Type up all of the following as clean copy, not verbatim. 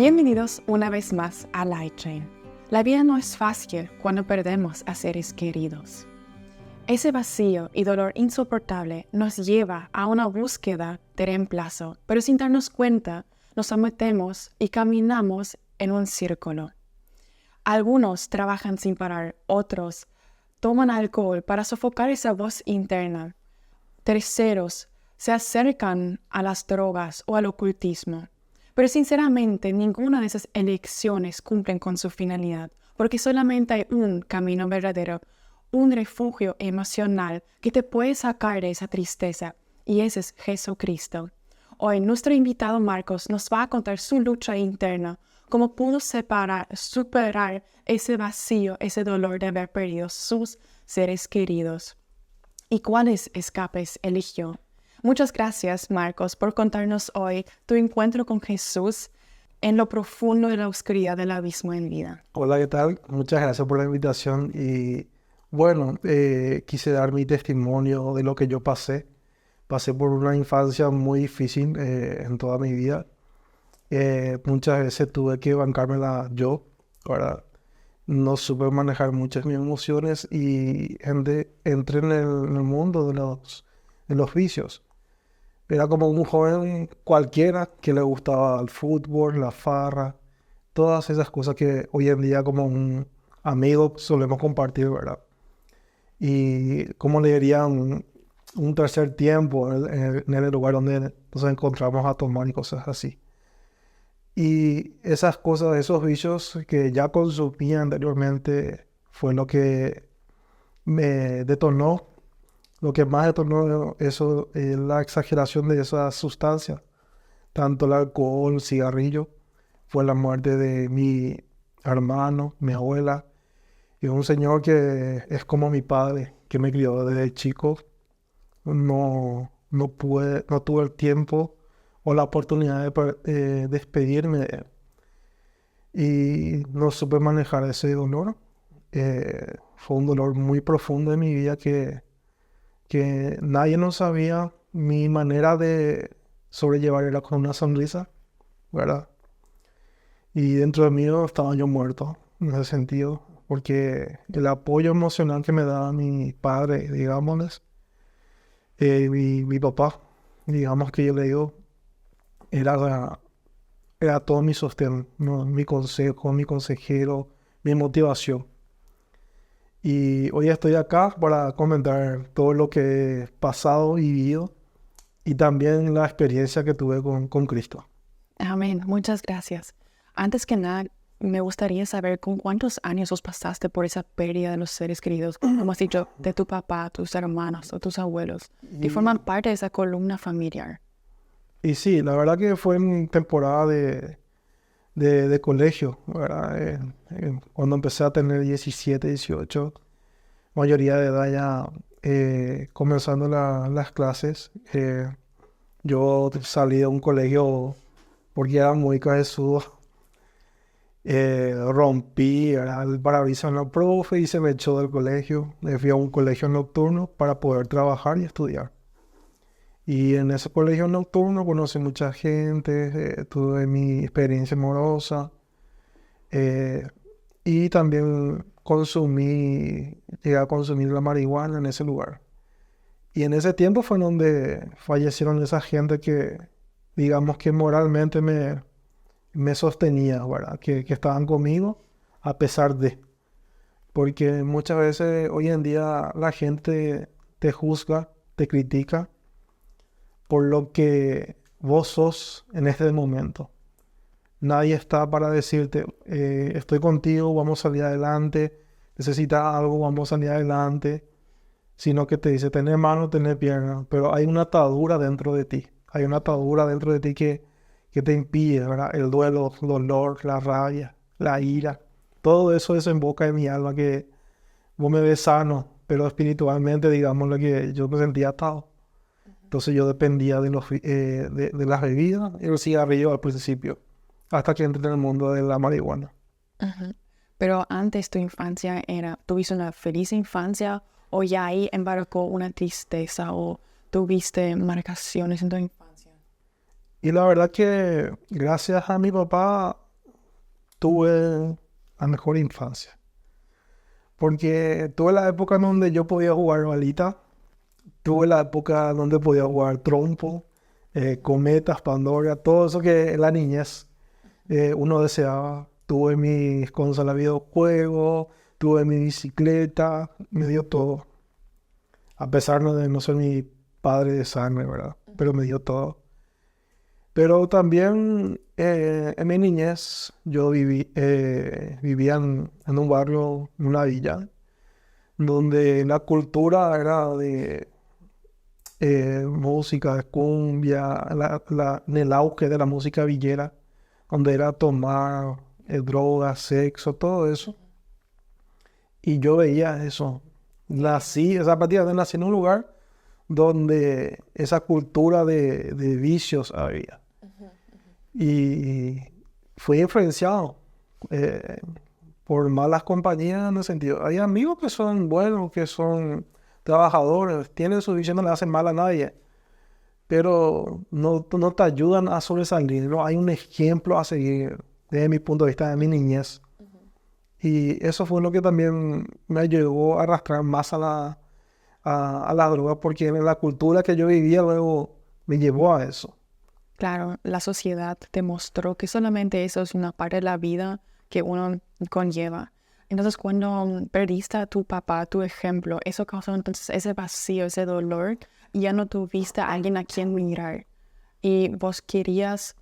Bienvenidos una vez más a Light Chain. La vida no es fácil cuando perdemos a seres queridos. Ese vacío y dolor insoportable nos lleva a una búsqueda de reemplazo, pero sin darnos cuenta nos sometemos y caminamos en un círculo. Algunos trabajan sin parar, otros toman alcohol para sofocar esa voz interna. Terceros se acercan a las drogas o al ocultismo. Pero sinceramente, ninguna de esas elecciones cumplen con su finalidad, porque solamente hay un camino verdadero, un refugio emocional que te puede sacar de esa tristeza, y ese es Jesucristo. Hoy nuestro invitado Marcos nos va a contar su lucha interna, cómo pudo superar ese vacío, ese dolor de haber perdido sus seres queridos, y cuáles escapes eligió. Muchas gracias, Marcos, por contarnos hoy tu encuentro con Jesús en lo profundo de la oscuridad del abismo en vida. Hola, ¿qué tal? Muchas gracias por la invitación y bueno, quise dar mi testimonio de lo que yo pasé. Pasé por una infancia muy difícil en toda mi vida. Muchas veces tuve que bancármela yo, ¿verdad? No supe manejar muchas mis emociones y entré en el mundo de los vicios. Era como un joven cualquiera que le gustaba el fútbol, la farra, todas esas cosas que hoy en día como un amigo solemos compartir, ¿verdad? Y como le dirían, un tercer tiempo en el lugar donde nos encontramos a tomar y cosas así. Y esas cosas, esos vicios que ya consumía anteriormente fue lo que me detonó. Lo que más detonó eso es la exageración de esas sustancias, tanto el alcohol, el cigarrillo. Fue la muerte de mi hermano, mi abuela, y un señor que es como mi padre, que me crió desde chico. No tuve el tiempo o la oportunidad de despedirme de él. Y no supe manejar ese dolor. Fue un dolor muy profundo en mi vida que nadie no sabía. Mi manera de sobrellevar era con una sonrisa, ¿verdad? Y dentro de mí estaba yo muerto en ese sentido, porque el apoyo emocional que me daba mi padre, digámosles, mi papá, digamos que yo le digo, era todo mi sostén, ¿no? Mi consejo, mi consejero, mi motivación. Y hoy estoy acá para comentar todo lo que he pasado y vivido y también la experiencia que tuve con Cristo. Amén. Muchas gracias. Antes que nada, me gustaría saber con cuántos años vos pasaste por esa pérdida de los seres queridos, como has dicho, de tu papá, tus hermanos o tus abuelos, que forman parte de esa columna familiar. Y sí, la verdad que fue en temporada de colegio, ¿verdad? Cuando empecé a tener 17, 18, mayoría de edad ya comenzando las clases. Yo salí de un colegio porque era muy cabezudo. Rompí, ¿verdad?, el parabrisas en la profe y se me echó del colegio. Me fui a un colegio nocturno para poder trabajar y estudiar. Y en ese colegio nocturno conocí mucha gente, tuve mi experiencia amorosa eh, y también llegué a consumir la marihuana en ese lugar. Y en ese tiempo fue donde fallecieron esa gente que, digamos que moralmente me sostenía, ¿verdad? Que estaban conmigo a pesar de. Porque muchas veces hoy en día la gente te juzga, te critica por lo que vos sos en este momento. Nadie está para decirte, estoy contigo, vamos a salir adelante, necesitas algo, vamos a salir adelante, sino que te dice, tenés mano, tenés pierna, pero hay una atadura dentro de ti, hay una atadura dentro de ti que te impide, ¿verdad? El duelo, el dolor, la rabia, la ira, todo eso desemboca en mi alma que vos me ves sano, pero espiritualmente, digamos, lo que yo me sentía atado. Entonces yo dependía de las bebidas y el cigarrillo al principio, hasta que entré en el mundo de la marihuana. Ujú. Pero antes tu infancia ¿tuviste una feliz infancia o ya ahí embarcó una tristeza o tuviste marcaciones en tu infancia? Y la verdad que gracias a mi papá tuve la mejor infancia. Porque tuve la época en donde yo podía jugar balita, tuve la época donde podía jugar trompo, cometas, Pandora, todo eso que en la niñez uno deseaba. Tuve mis consolas de videojuegos, tuve mi bicicleta, me dio todo. A pesar de no ser mi padre de sangre, ¿verdad? Pero me dio todo. Pero también en mi niñez yo vivía en un barrio, en una villa, donde la cultura era de música, de cumbia, en el auge de la música villera, donde era tomar drogas, sexo, todo eso. Y yo veía eso. Prácticamente nací en un lugar donde esa cultura de vicios había. Y fui influenciado por malas compañías en el sentido. Hay amigos que son buenos, que son trabajadores, tienen su visión, no le hacen mal a nadie, pero no te ayudan a sobresalir. No hay un ejemplo a seguir desde mi punto de vista, de mi niñez. Y eso fue lo que también me llevó a arrastrar más a la droga, porque en la cultura que yo vivía luego me llevó a eso. Claro, la sociedad te mostró que solamente eso es una parte de la vida que uno conlleva. Entonces, cuando perdiste a tu papá, tu ejemplo, eso causó entonces ese vacío, ese dolor, y ya no tuviste a alguien a quien mirar. Y vos querías,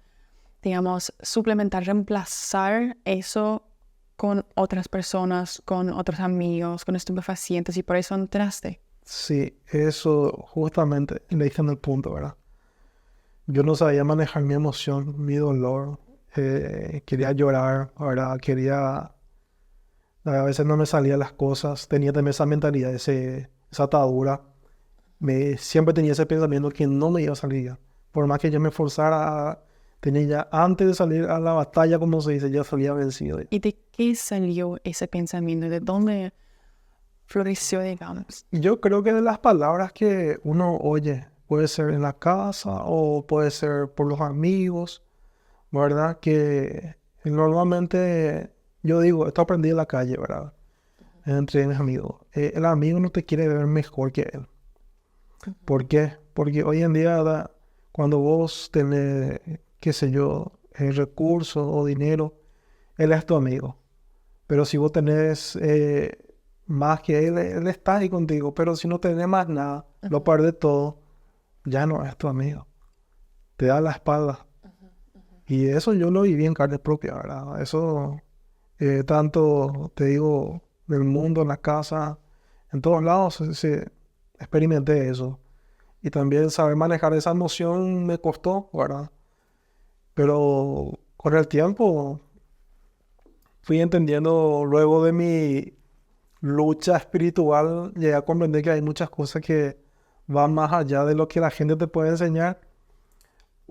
digamos, suplementar, reemplazar eso con otras personas, con otros amigos, con estupefacientes, y por eso entraste. Sí, eso justamente le diste en el punto, ¿verdad? Yo no sabía manejar mi emoción, mi dolor. Quería llorar, ¿verdad? A veces no me salían las cosas. Tenía también esa mentalidad, esa atadura. Siempre tenía ese pensamiento que no me iba a salir. Por más que yo me esforzara, tenía ya, antes de salir a la batalla, como se dice, ya salía vencido. ¿Y de qué salió ese pensamiento? ¿De dónde floreció, digamos? Yo creo que de las palabras que uno oye, puede ser en la casa o puede ser por los amigos, ¿verdad? Que normalmente yo digo, esto aprendí en la calle, ¿verdad? Entre mis amigos. El amigo no te quiere ver mejor que él. ¿Por qué? Porque hoy en día, cuando vos tenés, qué sé yo, recursos o dinero, él es tu amigo. Pero si vos tenés más que él está ahí contigo. Pero si no tenés más nada, lo perdés todo, ya no es tu amigo. Te da la espalda. Y eso yo lo viví en carne propia, ¿verdad? Eso, tanto, te digo, del mundo, en la casa, en todos lados, experimenté eso. Y también saber manejar esa emoción me costó, ¿verdad? Pero con el tiempo fui entendiendo, luego de mi lucha espiritual, llegué a comprender que hay muchas cosas que van más allá de lo que la gente te puede enseñar,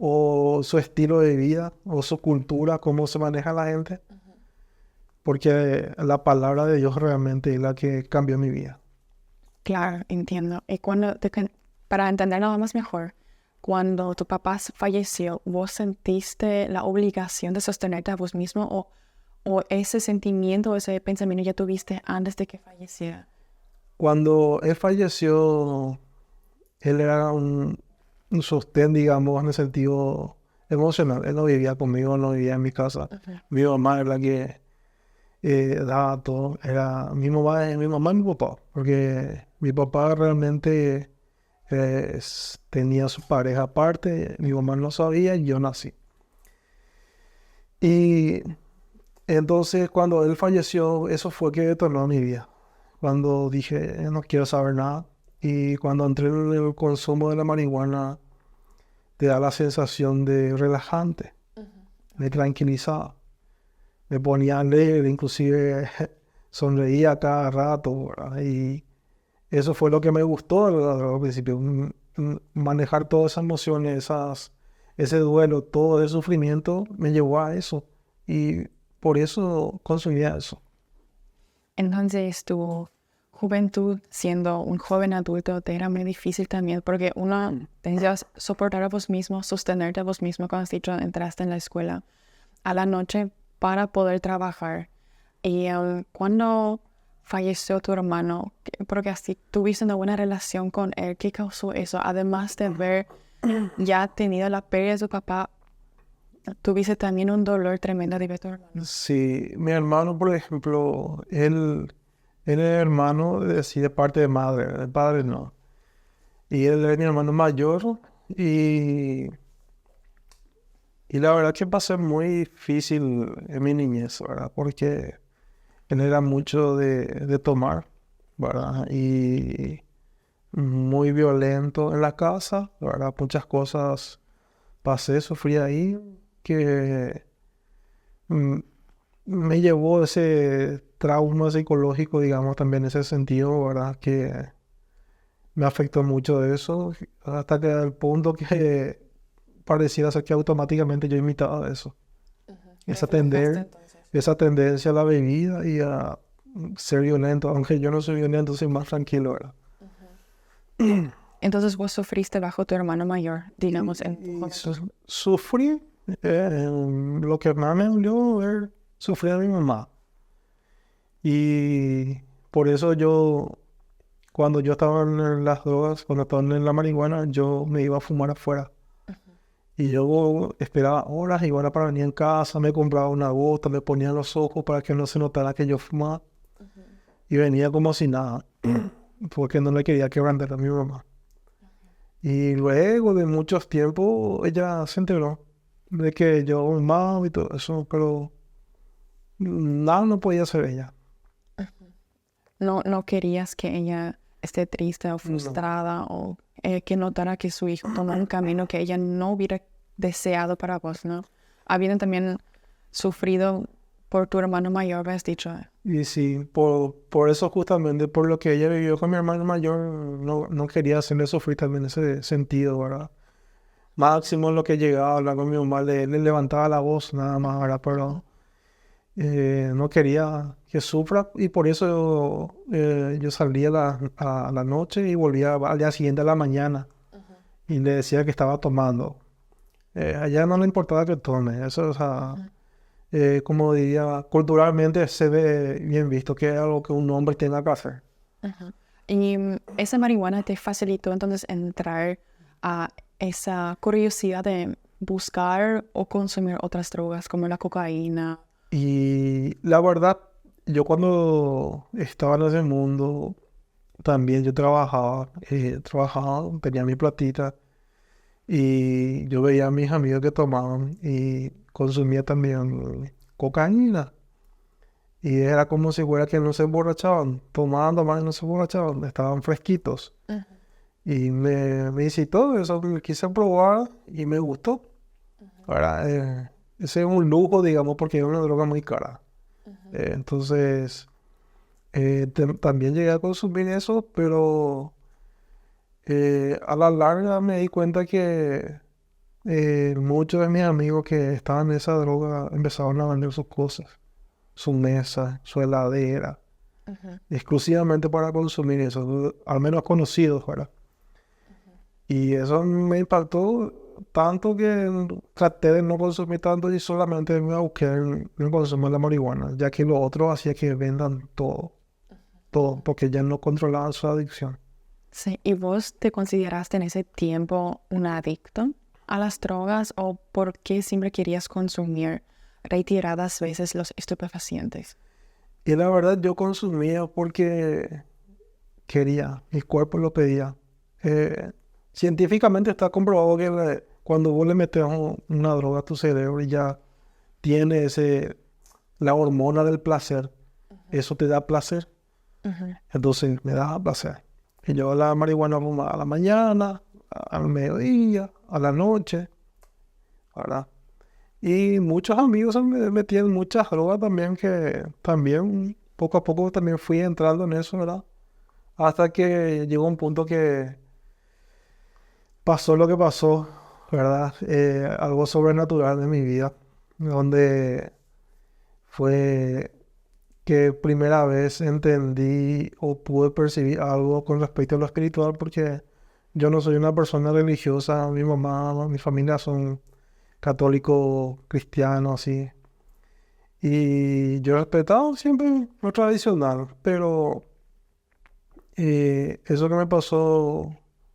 o su estilo de vida, o su cultura, cómo se maneja la gente, porque la palabra de Dios realmente es la que cambió mi vida. Claro, entiendo. Y para entender nada más mejor, cuando tu papá falleció, ¿vos sentiste la obligación de sostenerte a vos mismo o ese sentimiento, ese pensamiento ya tuviste antes de que falleciera? Cuando él falleció, él era un sostén, digamos, en el sentido emocional. Él no vivía conmigo, no vivía en mi casa. Mi mamá era la que daba todo. Era mi mamá y mi papá. Porque mi papá realmente tenía su pareja aparte. Mi mamá no sabía y yo nací. Y entonces cuando él falleció, eso fue que detonó mi vida. Cuando dije, no quiero saber nada. Y cuando entré en el consumo de la marihuana, te da la sensación de relajante, me tranquilizaba, me ponía alegre, inclusive sonreía cada rato, ¿verdad? Y eso fue lo que me gustó al principio, manejar todas esas emociones, ese duelo, todo el sufrimiento me llevó a eso y por eso consumía eso. Entonces, tu juventud, siendo un joven adulto, te era muy difícil también, porque uno tenías soportar a vos mismo, sostenerte a vos mismo, cuando has dicho, entraste en la escuela. A la noche para poder trabajar. Y cuando falleció tu hermano, porque así tuviste una buena relación con él, ¿qué causó eso? Además de haber ya tenido la pérdida de tu papá, tuviste también un dolor tremendo de ver a tu hermano. Sí, mi hermano, por ejemplo, él es hermano sí, de parte de madre, de padre no. Y él es mi hermano mayor y, y la verdad que pasé muy difícil en mi niñez, ¿verdad? Porque él era mucho de tomar, ¿verdad? Y muy violento en la casa, ¿verdad? Muchas cosas pasé, sufrí ahí, que mm, me llevó ese trauma psicológico, digamos, también en ese sentido, ¿verdad? Que me afectó mucho de eso, hasta que al punto que pareciera ser que automáticamente yo imitaba eso. Esa, tender, esa tendencia a la bebida y a ser violento, aunque yo no soy violento, soy más tranquilo, ¿verdad? Entonces vos sufriste bajo tu hermano mayor, digamos, en tu Y juventud. sufrí, lo que más me dolió ver sufrir a mi mamá. Y por eso yo, cuando yo estaba en las drogas, cuando estaba en la marihuana, yo me iba a fumar afuera. Y yo esperaba horas y horas para venir en casa, me compraba una gota, me ponía en los ojos para que no se notara que yo fumaba. Y venía como si nada, porque no le quería quebrantar a mi mamá. Y luego de muchos tiempos, ella se enteró de que yo fumaba y todo eso, pero nada no podía hacer ella. No querías que ella esté triste o No. frustrada o que notara que su hijo tomó un camino que ella no hubiera deseado para vos, ¿no? Habiendo también sufrido por tu hermano mayor, me has dicho. Y sí, por eso justamente, por lo que ella vivió con mi hermano mayor, no quería hacerle sufrir también ese sentido, ¿verdad? Máximo lo que llegaba a hablar con mi mamá, le levantaba la voz nada más, ¿verdad? Pero no quería que sufra y por eso yo salía a la noche y volvía al día siguiente a la mañana y le decía que estaba tomando. A ella no le importaba que tome, eso, o sea, como diría, culturalmente se ve bien visto que es algo que un hombre tenga que hacer. Ajá. Y esa marihuana te facilitó entonces entrar a esa curiosidad de buscar o consumir otras drogas como la cocaína. Y la verdad, yo cuando estaba en ese mundo, también yo trabajaba, tenía mi platita y yo veía a mis amigos que tomaban y consumía también cocaína. Y era como si fuera que no se emborrachaban, tomaban, tomaban y no se emborrachaban, estaban fresquitos. Ajá. Y me incitó eso, me quise probar y me gustó. Ahora, ese es un lujo, digamos, porque es una droga muy cara. Entonces, también llegué a consumir eso, pero a la larga me di cuenta que muchos de mis amigos que estaban en esa droga empezaron a vender sus cosas, su mesa, su heladera, Ajá. exclusivamente para consumir eso, al menos conocidos, ¿verdad? Y eso me impactó tanto que traté de no consumir tanto y solamente me busqué en el consumo de la marihuana, ya que lo otro hacía que vendan todo, todo, porque ya no controlaban su adicción. Sí, ¿y vos te consideraste en ese tiempo un adicto a las drogas o por qué siempre querías consumir reiteradas veces los estupefacientes? Y la verdad yo consumía porque quería, mi cuerpo lo pedía. Eh, Científicamente está comprobado que cuando vos le metes una droga a tu cerebro y ya tiene la hormona del placer, eso te da placer. Ajá. Entonces me daba placer. Y yo la marihuana fumaba a la mañana, al mediodía, a la noche, ¿verdad? Y muchos amigos se me metían en muchas drogas también que también poco a poco también fui entrando en eso, ¿verdad? Hasta que llegó un punto que pasó lo que pasó, ¿verdad? Algo sobrenatural en mi vida, donde fue que primera vez entendí o pude percibir algo con respecto a lo espiritual, porque yo no soy una persona religiosa, mi mamá, mi familia son católicos, cristianos, así. Y yo he respetado siempre lo tradicional, pero eso que me pasó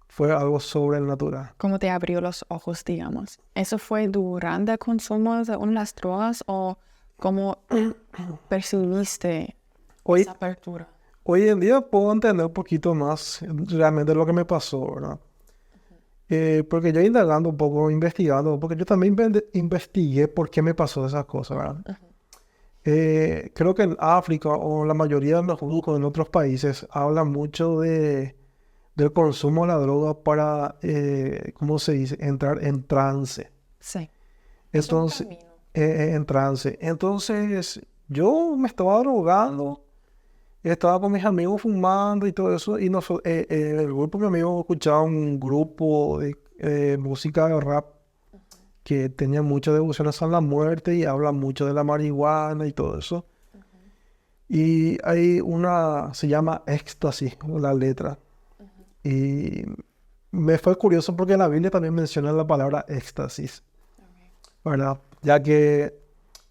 fue algo sobrenatural. ¿Cómo te abrió los ojos, digamos? ¿Eso fue durante el consumo de las drogas o cómo percibiste Hoy, esa apertura? hoy en día puedo entender un poquito más realmente lo que me pasó, ¿verdad? Porque yo indagando un poco, investigando, porque yo también investigué por qué me pasó esas cosas, ¿verdad? Creo que en África o la mayoría de los grupos en otros países hablan mucho del consumo de la droga para, ¿cómo se dice? Entrar en trance. Sí. Es un Entonces, camino. en trance. Entonces, yo me estaba drogando, estaba con mis amigos fumando y todo eso, y en el grupo de mis amigos escuchaba un grupo de música de rap que tenía muchas devociones a la muerte y habla mucho de la marihuana y todo eso. Y hay una, se llama Éxtasis, la letra. Y me fue curioso porque la Biblia también menciona la palabra éxtasis, ¿verdad? Ya que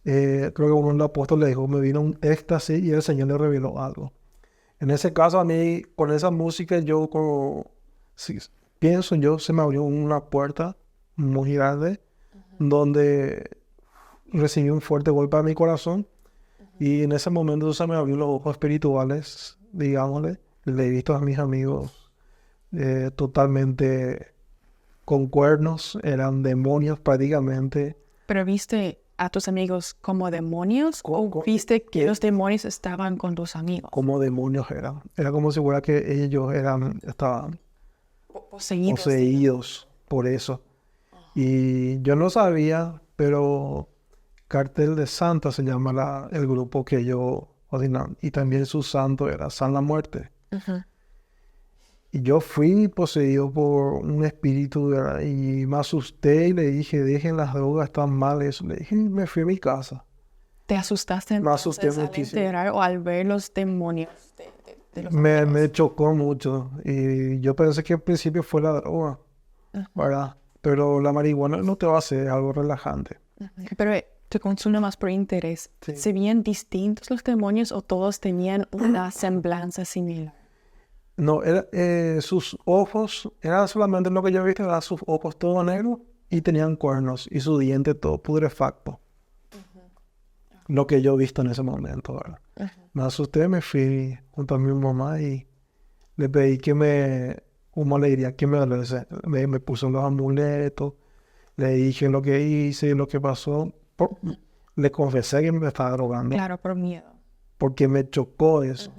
creo que uno de los apóstoles le dijo, me vino un éxtasis y el Señor le reveló algo. En ese caso, a mí, con esa música, yo como, sí, pienso yo, se me abrió una puerta muy grande donde recibí un fuerte golpe a mi corazón y en ese momento se me abrió los ojos espirituales, digámosle. Le he visto a mis amigos totalmente con cuernos, eran demonios prácticamente. ¿Pero viste a tus amigos como demonios o Co- viste que que los demonios estaban con tus amigos? como demonios eran. Era como si fuera que ellos estaban Poseídos. poseídos por eso. Y yo no sabía, pero Cartel de Santa se llama el grupo que yo ordinan. Y también su santo era San la Muerte. Ujú. Y yo fui poseído por un espíritu, ¿verdad? Y me asusté y le dije, dejen las drogas, están mal eso. Le dije, y me fui a mi casa. ¿Te asustaste Me asusté entonces al muchísimo. enterar o al ver los demonios de los Me amigos? chocó mucho. Y yo pensé que al principio fue la droga, ¿verdad? Pero la marihuana no te va a hacer algo relajante. Pero te consume más por interés. Sí. ¿Se veían distintos los demonios o todos tenían una semblanza similar? No, sus ojos, era solamente lo que yo he visto, eran sus ojos todo negros y tenían cuernos y su diente todo putrefacto. Lo que yo he visto en ese momento, ¿verdad? Me asusté, me fui junto a mi mamá y le pedí como le diría, que me puso los amuletos, le dije lo que hice, lo que pasó. Le confesé que me estaba drogando Claro, por miedo. porque me chocó eso,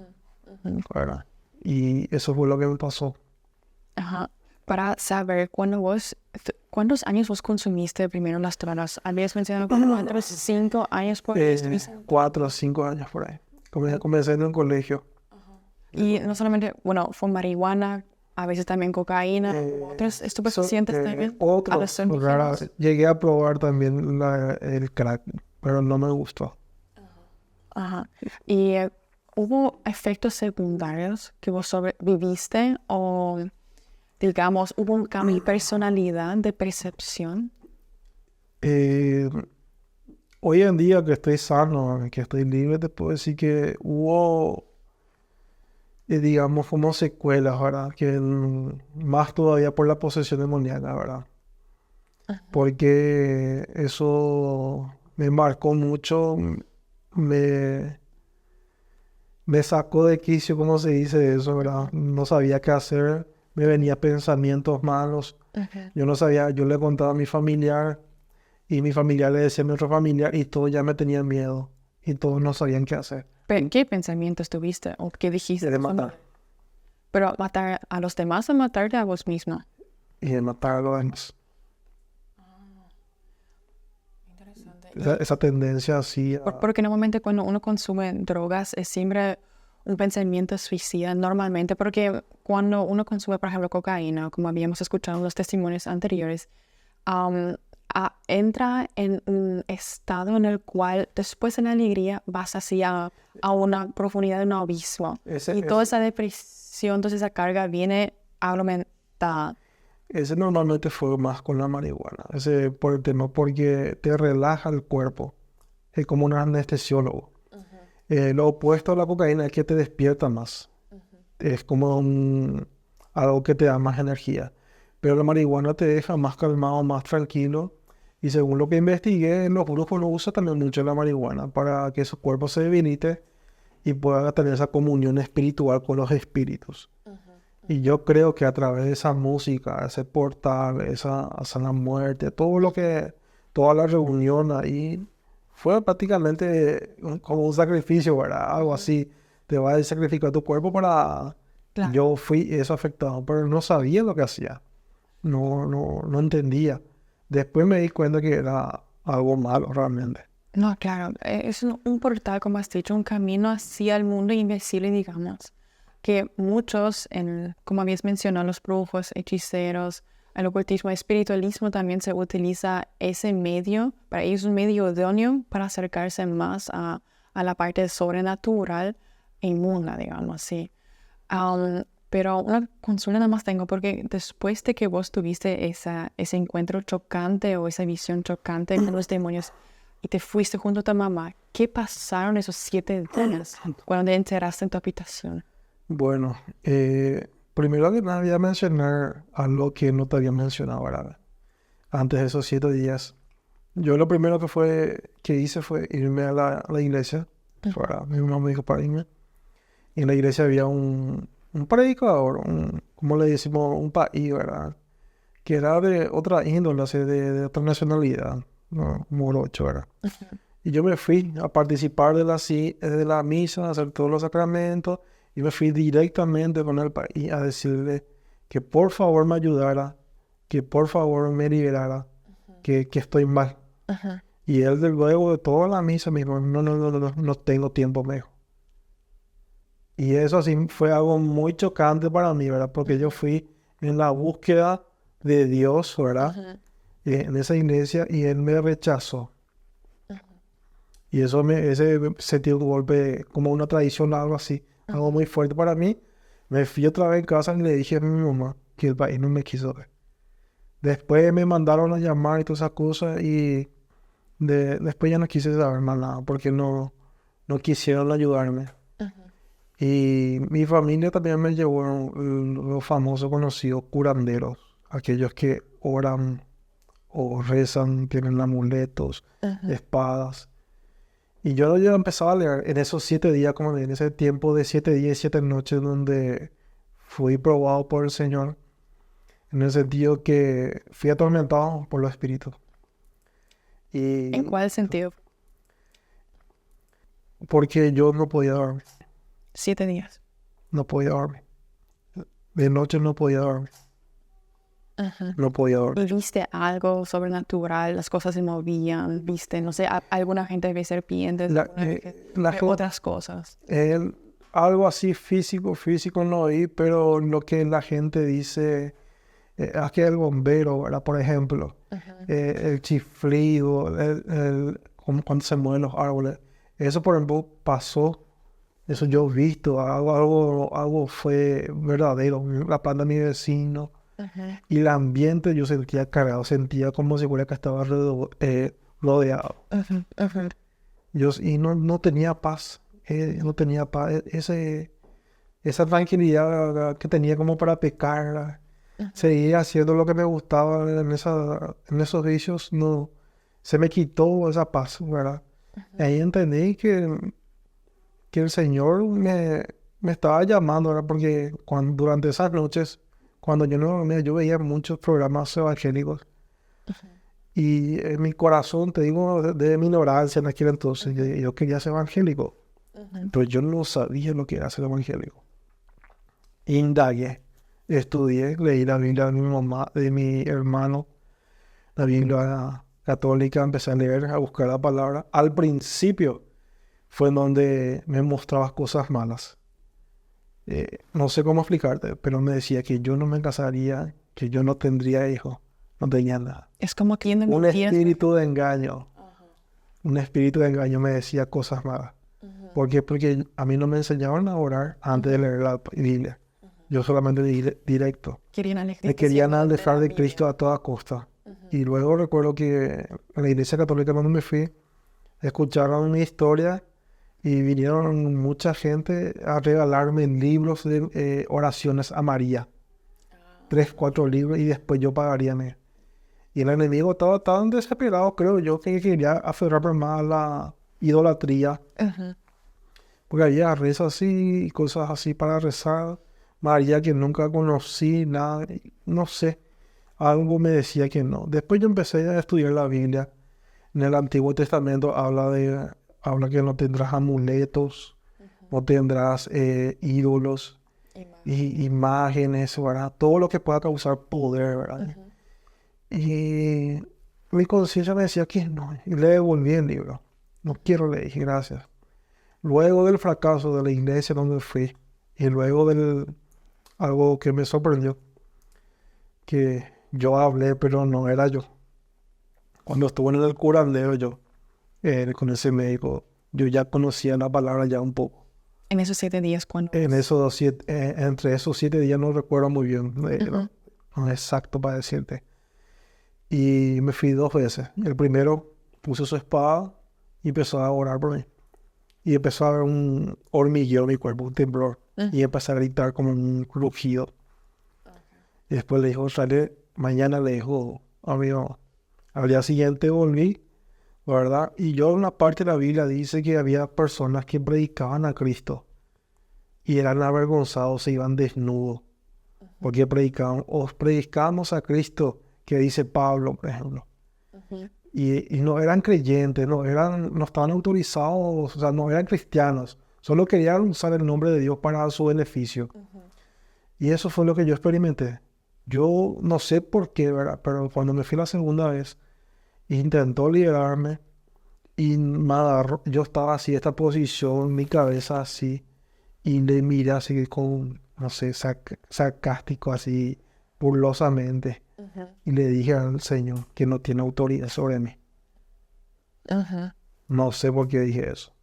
¿verdad? Y eso fue lo que me pasó. Ajá. Para saber cuántos años vos consumiste primero las drogas. Habías mencionado como 5 años por ahí. 4 o 5 años por ahí. Comencé en un colegio. Y no solamente, bueno, fue marihuana, a veces también cocaína, otros estupefacientes también. Otros, llegué a probar también el crack, pero no me gustó. Ajá. ¿Y hubo efectos secundarios que vos sobreviviste o, digamos, hubo un cambio de personalidad, de percepción? Eh, Hoy en día que estoy sano, que estoy libre, te puedo decir que hubo, digamos, como secuelas, ¿verdad? Más todavía por la posesión demoníaca, ¿verdad? Porque eso me marcó mucho, me, me sacó de quicio, ¿cómo se dice eso, verdad? No sabía qué hacer, me venían pensamientos malos, yo no sabía, yo le contaba a mi familiar y mi familiar le decía a mi otro familiar y todos ya me tenían miedo y todos no sabían qué hacer. ¿Qué pensamientos tuviste o qué dijiste? De matar ¿Pero matar a los demás o matarte a vos mismo? y de matar a los demás. Interesante. Esa tendencia así Porque normalmente cuando uno consume drogas es siempre un pensamiento suicida, normalmente, porque cuando uno consume, por ejemplo, cocaína, como habíamos escuchado en los testimonios anteriores, entra en un estado en el cual después de la alegría vas hacia a una profundidad de un abismo. Y toda esa depresión, toda esa carga viene aumentada. Ese normalmente fue más con la marihuana, ese por el tema, porque te relaja el cuerpo, es como un anestesiólogo. Lo opuesto a la cocaína es que te despierta más. Es como algo que te da más energía. Pero la marihuana te deja más calmado, más tranquilo. Y según lo que investigué, los grupos no usan también mucho la marihuana para que su cuerpo se debilite y pueda tener esa comunión espiritual con los espíritus. Y yo creo que a través de esa música, ese portal, esa la muerte, toda la reunión ahí, fue prácticamente como un sacrificio, ¿verdad? Algo así. Te vas a sacrificar tu cuerpo para... Claro. Yo fui eso afectado, pero no sabía lo que hacía. No entendía. Después me di cuenta que era algo malo realmente. No, claro, es un portal, como has dicho, un camino hacia el mundo invisible, digamos, que muchos, como habías mencionado, los brujos, hechiceros, el ocultismo, el espiritualismo también se utiliza ese medio, para ellos es un medio idóneo para acercarse más a la parte sobrenatural e inmunda, digamos así. Pero una consulta nada más tengo, porque después de que vos tuviste ese encuentro chocante o esa visión chocante con los demonios y te fuiste junto a tu mamá, ¿qué pasaron esos 7 días cuando te encerraste en tu habitación? Bueno, primero que nada voy a mencionar algo que no te había mencionado, ¿verdad? Antes de esos 7 días, yo lo primero que hice fue irme a la iglesia. Mi mamá me dijo para irme. Y en la iglesia había un predicador, como le decimos, un país, ¿verdad? Que era de otra índole, así, de otra nacionalidad, ¿no? Morocho, ¿verdad? Y yo me fui a participar de la misa, a hacer todos los sacramentos, y me fui directamente con el país a decirle que por favor me ayudara, que por favor me liberara, que estoy mal. Y él, luego de toda la misa, me dijo, no tengo tiempo, me dijo. Y eso sí fue algo muy chocante para mí, ¿verdad? Porque yo fui en la búsqueda de Dios, ¿verdad? En esa iglesia, y él me rechazó. Y ese sentí un golpe, como una traición o algo así, algo muy fuerte para mí. Me fui otra vez en casa y le dije a mi mamá que el país no me quiso ver. Después me mandaron a llamar y todas esas cosas, y después ya no quise saber más nada porque no quisieron ayudarme. Y mi familia también me llevó los famosos conocidos curanderos, aquellos que oran o rezan, tienen amuletos, espadas. Y yo ya empezaba a leer en esos 7 días, como en ese tiempo de 7 días y 7 noches donde fui probado por el Señor, en el sentido que fui atormentado por los espíritus. ¿En Y cuál sentido? porque yo no podía dormir, 7 días. no podía dormir. De noche no podía dormir, no podía dormir. ¿Viste algo sobrenatural? Las cosas se movían, ¿viste? No sé, alguna gente ve serpientes, otras cosas. Algo así físico no vi, pero lo que la gente dice, aquí el bombero, ¿verdad? Por ejemplo, el chiflido, como cuando se mueven los árboles, eso por ejemplo pasó, eso yo he visto, algo fue verdadero, la planta de mi vecino, y el ambiente yo sentía cargado, sentía como si fuera que estaba rodeado. Y no tenía paz, no tenía paz, esa tranquilidad que tenía como para pecar, seguía haciendo lo que me gustaba en esos vicios, no, se me quitó esa paz, ¿verdad? Ahí entendí que el Señor me estaba llamando, ¿verdad? Porque durante esas noches, cuando yo no dormía, yo veía muchos programas evangélicos. Y en mi corazón, te digo, de mi ignorancia en aquel entonces, yo quería ser evangélico. Pero yo no sabía lo que era ser evangélico. Indagué, estudié, leí la Biblia de mi mamá, de mi hermano, la Biblia católica, empecé a leer, a buscar la palabra. Al principio fue en donde me mostraba cosas malas. No sé cómo explicarte, pero me decía que yo no me casaría, que yo no tendría hijos, no tenía nada. Es como que Un espíritu de engaño. Un espíritu de engaño me decía cosas malas. ¿Por qué? Porque a mí no me enseñaron a orar antes de leer la Biblia. Yo solamente directo. Me querían alejar de Cristo a toda costa. Y luego recuerdo que en la iglesia católica donde me fui, escucharon mi historia y vinieron mucha gente a regalarme libros de oraciones a María. 3, 4 libros y después yo pagaría. Y el enemigo estaba tan desesperado, creo yo, que quería aferrarme más a la idolatría. Ujú. Porque había rezos así y cosas así para rezar. María que nunca conocí, nada, no sé. Algo me decía que no. Después yo empecé a estudiar la Biblia. En el Antiguo Testamento habla que no tendrás amuletos, no tendrás ídolos, imágenes, ¿verdad? Todo lo que pueda causar poder, ¿verdad? Y mi conciencia me decía que no. Y le devolví el libro. No quiero, le dije, gracias. Luego del fracaso de la iglesia donde fui, y luego del algo que me sorprendió, que yo hablé, pero no era yo. Cuando estuve en el curandero yo, con ese médico, yo ya conocía la palabra ya un poco. En esos 7 días, cuando... Entre esos 7 días no recuerdo muy bien, Ujú. no es exacto para decirte. Y me fui 2 veces. El primero puso su espada y empezó a orar por mí. Y empezó a haber un hormigueo en mi cuerpo, un temblor. Y empecé a gritar como un crujido. Y después le dijo, sale, mañana le dijo a mi mamá. Al día siguiente volví, ¿verdad? Y yo en una parte de la Biblia dice que había personas que predicaban a Cristo y eran avergonzados, se iban desnudos. Porque predicaban, os predicamos a Cristo, que dice Pablo, por ejemplo. Y no eran creyentes, no estaban autorizados, o sea, no eran cristianos. Solo querían usar el nombre de Dios para su beneficio. Y eso fue lo que yo experimenté. Yo no sé por qué, ¿verdad? Pero cuando me fui la segunda vez, intentó liberarme y me agarró. Yo estaba así, esta posición, mi cabeza así, y le miré así con, no sé, sarcástico, así, burlosamente. Y le dije al Señor que no tiene autoridad sobre mí. No sé por qué dije eso.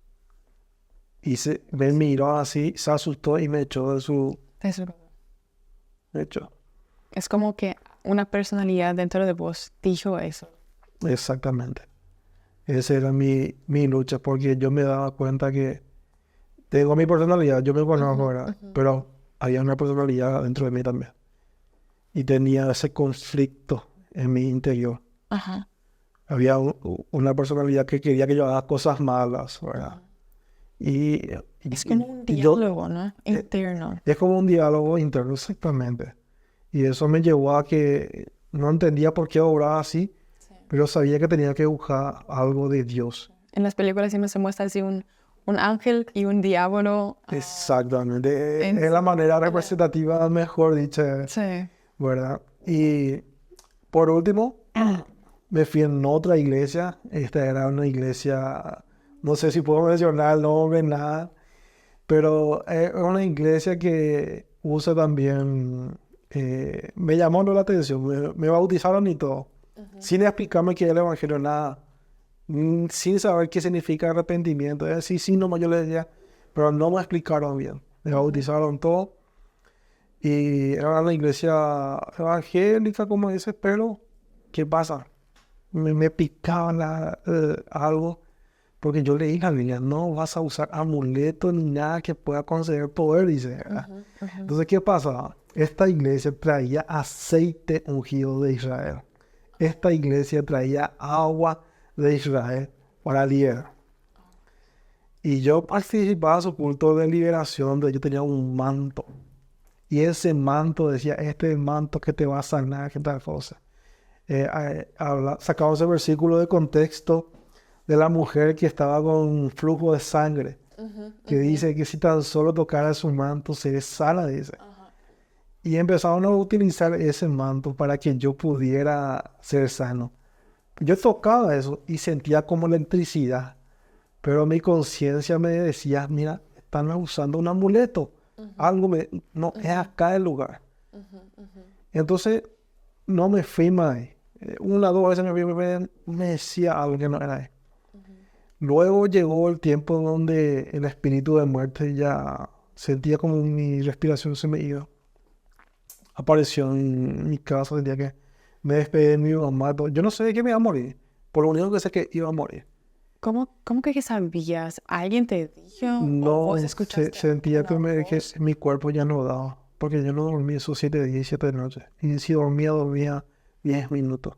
Y me miró así, se asustó y me echó de su... Eso. Me echó. Es como que una personalidad dentro de vos dijo eso. Exactamente. Esa era mi lucha, porque yo me daba cuenta que tengo mi personalidad, yo me conozco, ¿verdad? Pero había una personalidad dentro de mí también. Y tenía ese conflicto en mi interior. Ajá. Había una personalidad que quería que yo haga cosas malas, ¿verdad? Y, Es como un y yo, diálogo, ¿no? Interno. es como un diálogo interno, exactamente. Y eso me llevó a que no entendía por qué obraba así, pero sabía que tenía que buscar algo de Dios. En las películas siempre se muestra así un ángel y un diablo. Exactamente. En- Es la manera representativa, mejor dicha, Sí. ¿verdad? Y por último, me fui en otra iglesia. Esta era una iglesia, no sé si puedo mencionar el nombre, nada, pero es una iglesia que usa también, me llamó la atención, me bautizaron y todo, sin explicarme qué es el evangelio, nada, sin saber qué significa arrepentimiento. Es decir, sí, nomás yo le decía, pero no me explicaron bien. Me bautizaron todo y era una iglesia evangélica, como dice, pero ¿qué pasa? Me picaba algo, porque yo leí la Biblia, no vas a usar amuletos ni nada que pueda conceder poder, dice, ¿verdad? Entonces, ¿qué pasa? Esta iglesia traía aceite ungido de Israel. Esta iglesia traía agua de Israel para liberar. Y yo participaba en su culto de liberación, donde yo tenía un manto. Y ese manto decía, este es el manto que te va a sanar, que tal cosa. Sacamos ese versículo de contexto de la mujer que estaba con flujo de sangre, que dice que si tan solo tocara su manto, se sana, dice. Y empezaron a utilizar ese manto para que yo pudiera ser sano. Yo tocaba eso y sentía como electricidad, pero mi conciencia me decía, mira, están usando un amuleto. No, es acá el lugar. Entonces, no me fui más ahí. Una o dos veces me decía algo que no era ahí. Luego llegó el tiempo donde el espíritu de muerte ya sentía como mi respiración se me iba. Apareció en mi casa, sentía que me despedí de mi mamá. Yo no sé de qué me iba a morir. Por lo único que sé que iba a morir. ¿Cómo que sabías? ¿Alguien te dijo o No, vos escuchaste sentía que alguna que voz? mi cuerpo ya no daba, porque yo no dormí esos 7 días y 7 noches. Y si dormía, dormía 10 minutos.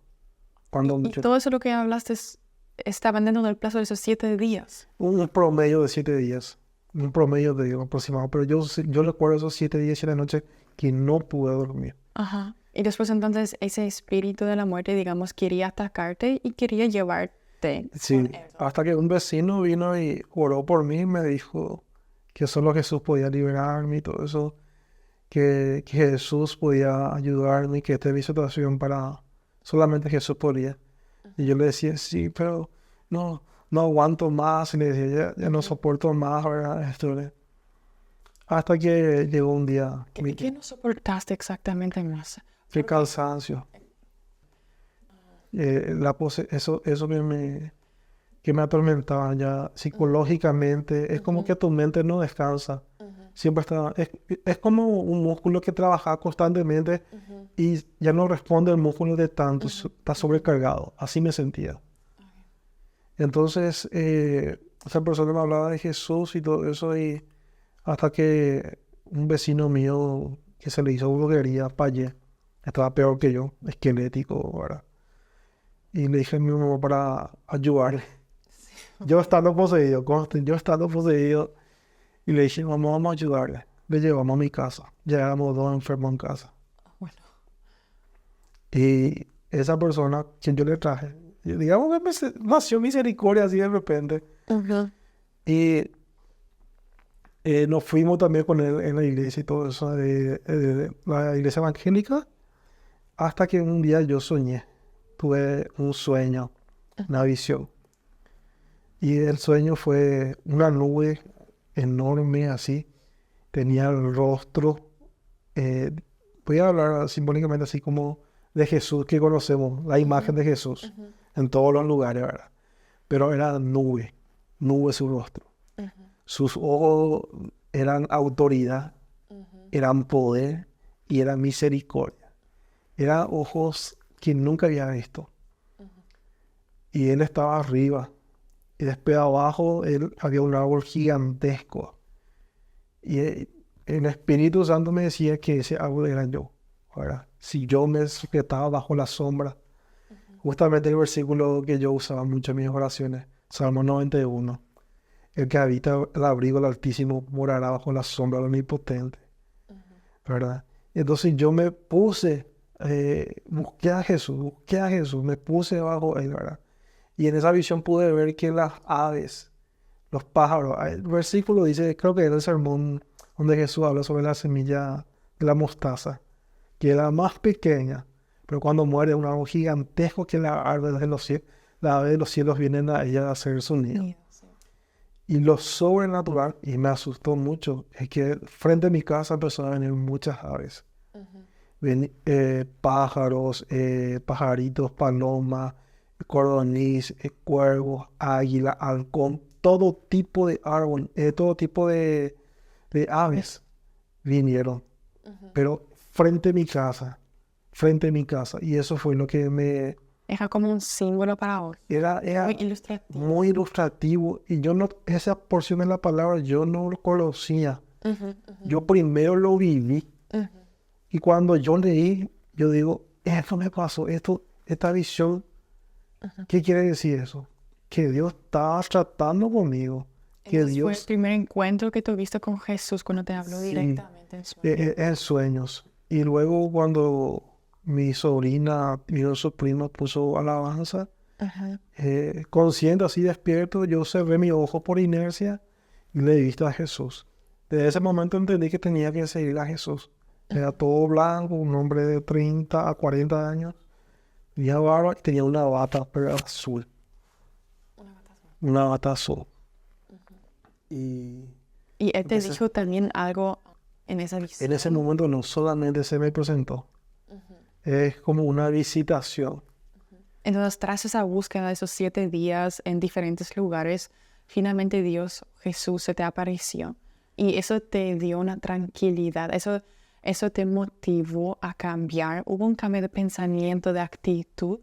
Cuando Y todo eso lo que hablaste estaba dentro del plazo de esos 7 días. un promedio de 7 días, un promedio de aproximado, pero yo recuerdo esos 7 días y 7 noches que no pude dormir. Ajá. Y después entonces ese espíritu de la muerte, digamos, quería atacarte y quería llevarte Sí, con él. hasta que un vecino vino y oró por mí y me dijo que solo Jesús podía liberarme y todo eso, que Jesús podía ayudarme y que esta es mi situación para solamente Jesús podía. Y yo le decía, sí, pero no aguanto más. Y le decía, ya no soporto más, ¿verdad? Hasta que llegó un día, ¿Qué no soportaste exactamente más? qué cansancio. Eso que me atormentaba ya psicológicamente. Es como que tu mente no descansa. Siempre está, es como un músculo que trabaja constantemente y ya no responde el músculo de tanto, está sobrecargado. Así me sentía. Entonces, esa persona me hablaba de Jesús y todo eso, y hasta que un vecino mío que se le hizo brujería, Paye, estaba peor que yo, esquelético, ¿verdad? Y le dije a mi mamá para ayudarle. Yo estando poseído, conste, yo estando poseído, y le dije, mamá, vamos a ayudarle. Le llevamos a mi casa. Ya éramos dos enfermos en casa. Bueno. Y esa persona, quien yo le traje, digamos que nació misericordia así de repente. Y nos fuimos también con él en la iglesia y todo eso, de la iglesia evangélica, hasta que un día yo soñé. Tuve un sueño, una visión. Y el sueño fue una nube enorme así. Tenía el rostro, eh, voy a hablar simbólicamente así como de Jesús que conocemos, la imagen de Jesús en todos los lugares, ¿verdad? Pero era nube, nube su rostro. Sus ojos eran autoridad, eran poder y eran misericordia. Eran ojos que nunca había visto. Y él estaba arriba. Y después abajo había un árbol gigantesco. Y el Espíritu Santo me decía que ese árbol era yo, ¿verdad? Si yo me sujetaba bajo la sombra. Justamente el versículo que yo usaba mucho en mis oraciones, Salmo 91. El que habita el abrigo del Altísimo morará bajo la sombra del Omnipotente, ¿verdad? Entonces yo me puse, busqué a Jesús, me puse bajo él, ¿verdad? Y en esa visión pude ver que las aves, los pájaros, el versículo dice, creo que es el sermón donde Jesús habla sobre la semilla de la mostaza, que era más pequeña, pero cuando muere un árbol gigantesco que la ave de los cielos, las aves de los cielos vienen a ella a hacer su nido. Y lo sobrenatural, y me asustó mucho, es que frente a mi casa empezaron a venir muchas aves. Pájaros, pajaritos, palomas, cordoniz, cuervos, águila, halcón, todo tipo de árbol, todo tipo de aves vinieron. Pero frente a mi casa. Y eso fue lo que Era como un símbolo para vos. era Muy ilustrativo. muy ilustrativo. Y yo no, esa porción de la palabra yo no lo conocía. Yo primero lo viví. Y cuando yo leí, yo digo, esto me pasó, esta visión, ¿qué quiere decir eso? Que Dios estaba tratando conmigo. Que Entonces fue el Dios, primer encuentro que tuviste con Jesús cuando te habló sí, directamente en sueños. en sueños. Y luego cuando mi sobrina, mi su prima puso alabanza, consciente, así despierto, yo cerré mi ojo por inercia y le di vista a Jesús. Desde ese momento entendí que tenía que seguir a Jesús. Era todo blanco, un hombre de 30 a 40 años. Tenía barba y tenía una bata, pero era azul. Una bata azul. Y Y él te empecé- dijo también algo en esa en visión. ese momento no solamente se me presentó, es como una visitación. Entonces, tras esa búsqueda de esos 7 días en diferentes lugares, finalmente Dios, Jesús, se te apareció. Y eso te dio una tranquilidad. Eso te motivó a cambiar. Hubo un cambio de pensamiento, de actitud.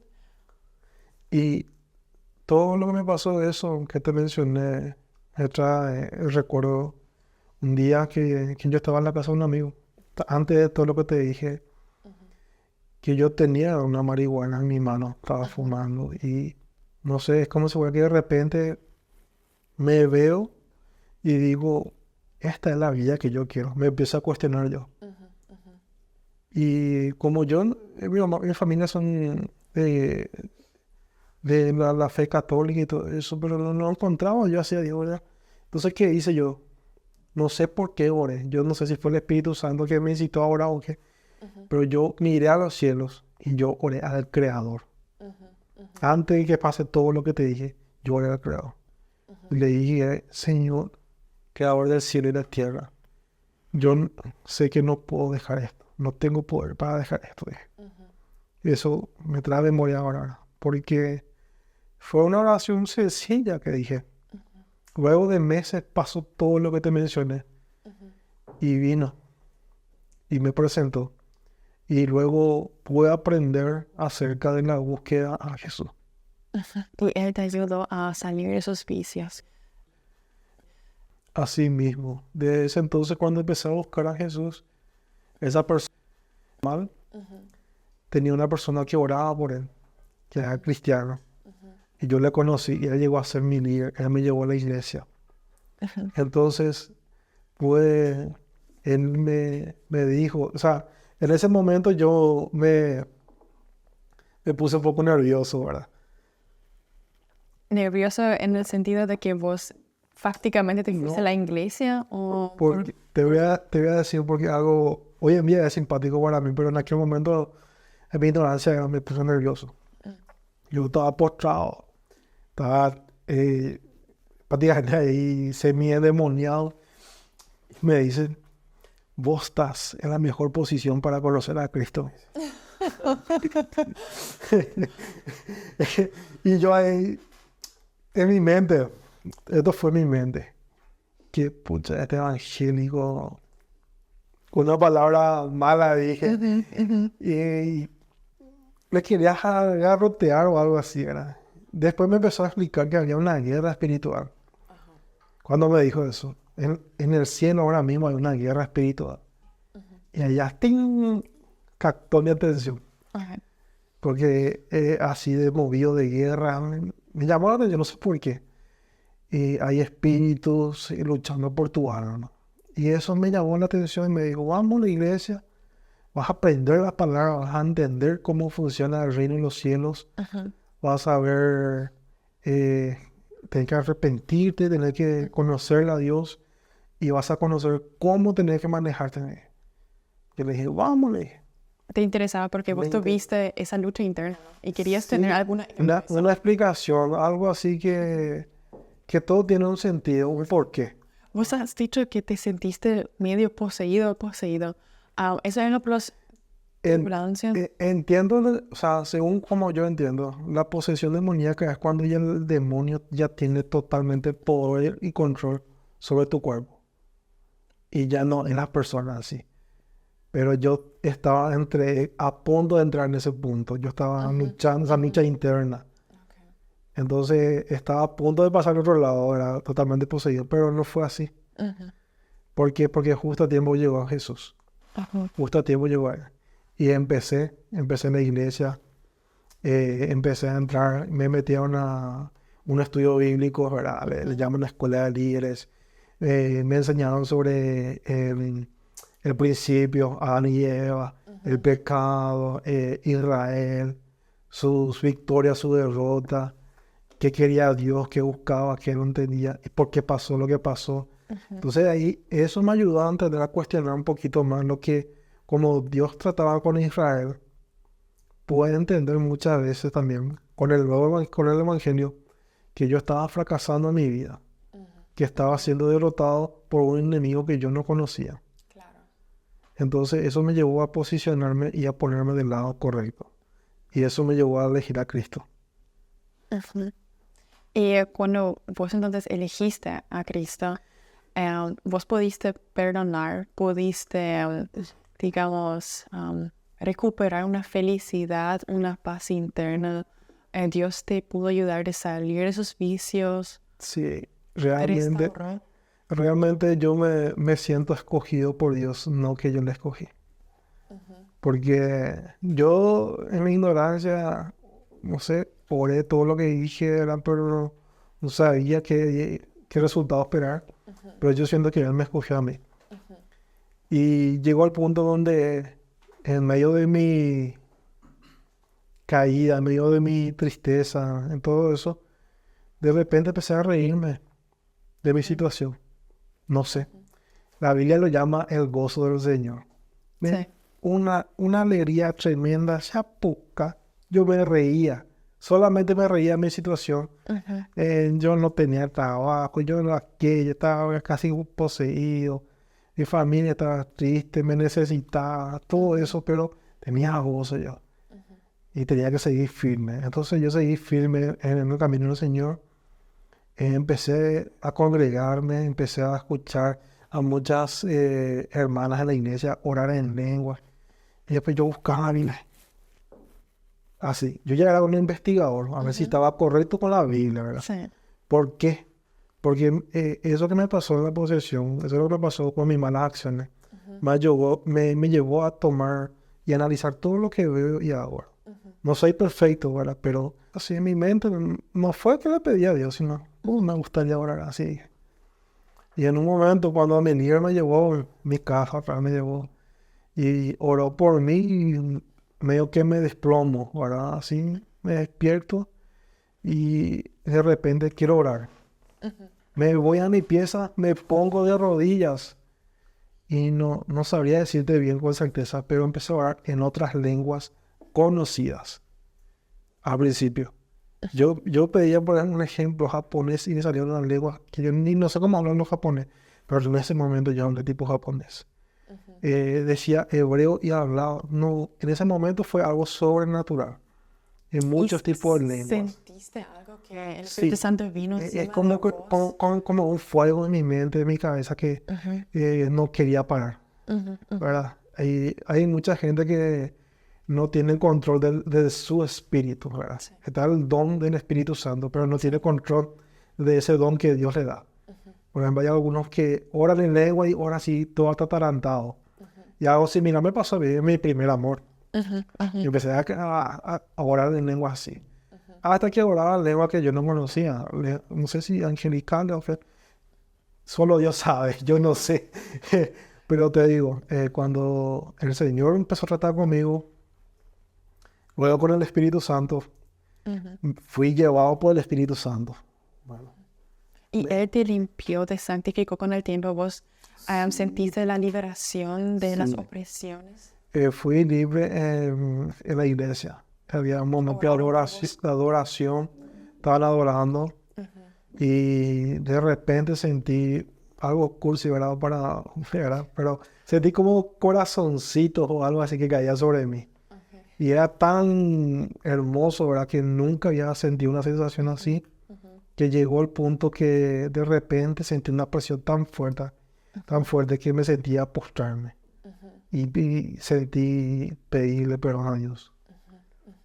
Y todo lo que me pasó de eso que te mencioné, me trae el recuerdo un día que yo estaba en la casa de un amigo, antes de todo lo que te dije, que yo tenía una marihuana en mi mano, estaba fumando y no sé, es como si fuera que de repente me veo y digo, esta es la vida que yo quiero, me empiezo a cuestionar yo. Y como yo, mi mamá y mi familia son de la fe católica y todo eso, pero no encontraba yo hacía Dios, ¿verdad? Entonces, ¿qué hice yo? No sé por qué oré. Yo no sé si fue el Espíritu Santo que me incitó a orar o qué. Pero yo miré a los cielos y yo oré al Creador. Antes de que pase todo lo que te dije, yo oré al Creador. Y le dije, Señor, Creador del cielo y la tierra, yo sé que no puedo dejar esto. No tengo poder para dejar esto. Dije. Y eso me trae memoria ahora. Porque fue una oración sencilla que dije. Luego de meses pasó todo lo que te mencioné. Y vino. Y me presentó. Y luego pude aprender acerca de la búsqueda a Jesús. Y Él te ayudó a salir de esos vicios. Así mismo. Desde ese entonces, cuando empecé a buscar a Jesús, esa persona mal tenía una persona que oraba por él, que era cristiano. Y yo le conocí y él llegó a ser mi líder. Él me llevó a la iglesia. Entonces, pues, él me dijo, o sea, en ese momento yo me puse un poco nervioso, ¿verdad? ¿Nervioso en el sentido de que vos prácticamente te fuiste No. a la iglesia? ¿O Porque te voy a decir porque algo hoy en día es simpático para mí, pero en aquel momento, en mi ignorancia, me puse nervioso. Yo estaba postrado, estaba prácticamente ahí semi-endemoniado. Me dicen, vos estás en la mejor posición para conocer a Cristo. Y yo ahí, en mi mente, esto fue mi mente, que pucha, este evangélico, una palabra mala dije, y le quería garrotear o algo así, ¿verdad? Después me empezó a explicar que había una guerra espiritual. Cuando me dijo eso, en el cielo ahora mismo hay una guerra espiritual. Y allá captó mi atención. Porque así de movido de guerra, me llamó la atención, no sé por qué. Hay espíritus luchando por tu alma. Y eso me llamó la atención y me dijo, vamos a la iglesia, vas a aprender la palabra, vas a entender cómo funciona el reino de los cielos, vas a ver, tener que arrepentirte, tener que conocer a Dios y vas a conocer cómo tener que manejarte. Yo le dije, vamos, le dije. te interesaba porque vos tuviste esa lucha interna y querías tener alguna... Una explicación, algo así que todo tiene un sentido, un porqué. Vos has dicho que te sentiste medio poseído. ¿Eso era por las ambulancias? Entiendo, o sea, según como yo entiendo, la posesión demoníaca es cuando ya el demonio ya tiene totalmente poder y control sobre tu cuerpo. Y ya no en las personas así. Pero yo estaba a punto de entrar en ese punto. Yo estaba luchando, esa lucha interna. Entonces estaba a punto de pasar al otro lado, era totalmente poseído, pero no fue así. ¿Por qué? Porque justo a tiempo llegó Jesús. Justo a tiempo llegó Él. Y empecé en la iglesia, empecé a entrar, me metí a un estudio bíblico, ¿verdad? Le llaman la escuela de líderes. Me enseñaron sobre el principio, Adán y Eva, el pecado, Israel, sus victorias, su derrota, qué quería Dios, qué buscaba, qué no entendía, y por qué pasó lo que pasó. Entonces ahí eso me ayudó a entender, a cuestionar un poquito más lo que, como Dios trataba con Israel, pude entender muchas veces también con el Evangelio que yo estaba fracasando en mi vida, que estaba siendo derrotado por un enemigo que yo no conocía. Entonces eso me llevó a posicionarme y a ponerme del lado correcto. Y eso me llevó a elegir a Cristo. Y cuando vos entonces elegiste a Cristo, vos pudiste perdonar, pudiste, digamos, recuperar una felicidad, una paz interna, Dios te pudo ayudar a salir de esos vicios. Sí, Te realmente, restauró. realmente yo me siento escogido por Dios, no que yo le escogí. Porque yo en mi ignorancia, no sé, oré todo lo que dije, pero no sabía qué resultado esperar. Pero yo siento que Él me escogió a mí. Y llegó al punto donde en medio de mi caída, en medio de mi tristeza, en todo eso, de repente empecé a reírme de mi situación. No sé. La Biblia lo llama el gozo del Señor. Sí. Una alegría tremenda, ya poca. Yo me reía. Solamente me reía de mi situación. Yo no tenía trabajo, yo no aquello, estaba casi poseído. Mi familia estaba triste, me necesitaba, todo eso, pero tenía gozo yo. Y tenía que seguir firme. Entonces yo seguí firme en el camino del Señor. Empecé a congregarme, empecé a escuchar a muchas hermanas en la iglesia orar en lengua. Y después yo buscaba la Biblia. Así, yo ya era un investigador, a ver si estaba correcto con la Biblia, ¿verdad? Sí. ¿Por qué? Porque eso que me pasó en la posesión, eso que me pasó con mis malas acciones, me llevó a tomar y analizar todo lo que veo y hago. No soy perfecto, ¿verdad? Pero así en mi mente no fue que le pedí a Dios, sino me gustaría orar así. Y en un momento cuando mi líder me llevó, mi casa atrás me llevó y oró por mí y medio que me desplomo, ¿verdad? Así me despierto y de repente quiero orar. Me voy a mi pieza, me pongo de rodillas y no sabría decirte bien con certeza, pero empecé a orar en otras lenguas conocidas al principio. Yo pedía por ejemplo, un ejemplo japonés y me salió una lengua que yo ni no sé cómo hablar los japonés, pero en ese momento yo hablé tipo japonés. Decía hebreo y hablaba. No, en ese momento fue algo sobrenatural. En muchos tipos de lenguas. ¿Sentiste algo que el Sí, Espíritu Santo vino es encima de como, la voz? como un fuego en mi mente, en mi cabeza que no quería parar, ¿verdad? Hay mucha gente que no tiene el control de su espíritu, ¿verdad? Sí. Está el don del Espíritu Santo, pero no tiene control de ese don que Dios le da. Por ejemplo, hay algunos que oran en lengua y oran así, todo atarantado. Y algo similar me pasó a mí en mi primer amor. Y empecé a orar en lengua así. Hasta que oraba en lengua que yo no conocía. No sé si angelical o qué. Solo Dios sabe, yo no sé. Pero te digo, cuando el Señor empezó a tratar conmigo, luego con el Espíritu Santo, fui llevado por el Espíritu Santo. Bueno, Y Él te limpió, te santificó con el tiempo. ¿Vos sentiste la liberación de las sí. opresiones? Fui libre en la iglesia. Había un momento de adoración, estaban adorando y de repente sentí algo cursi, ¿verdad? ¿verdad? Pero sentí como corazoncitos o algo así que caía sobre mí. Y era tan hermoso, ¿verdad? Que nunca había sentido una sensación así, que llegó el punto que de repente sentí una presión tan fuerte que me sentía postrarme. Y sentí pedirle perdón a Dios.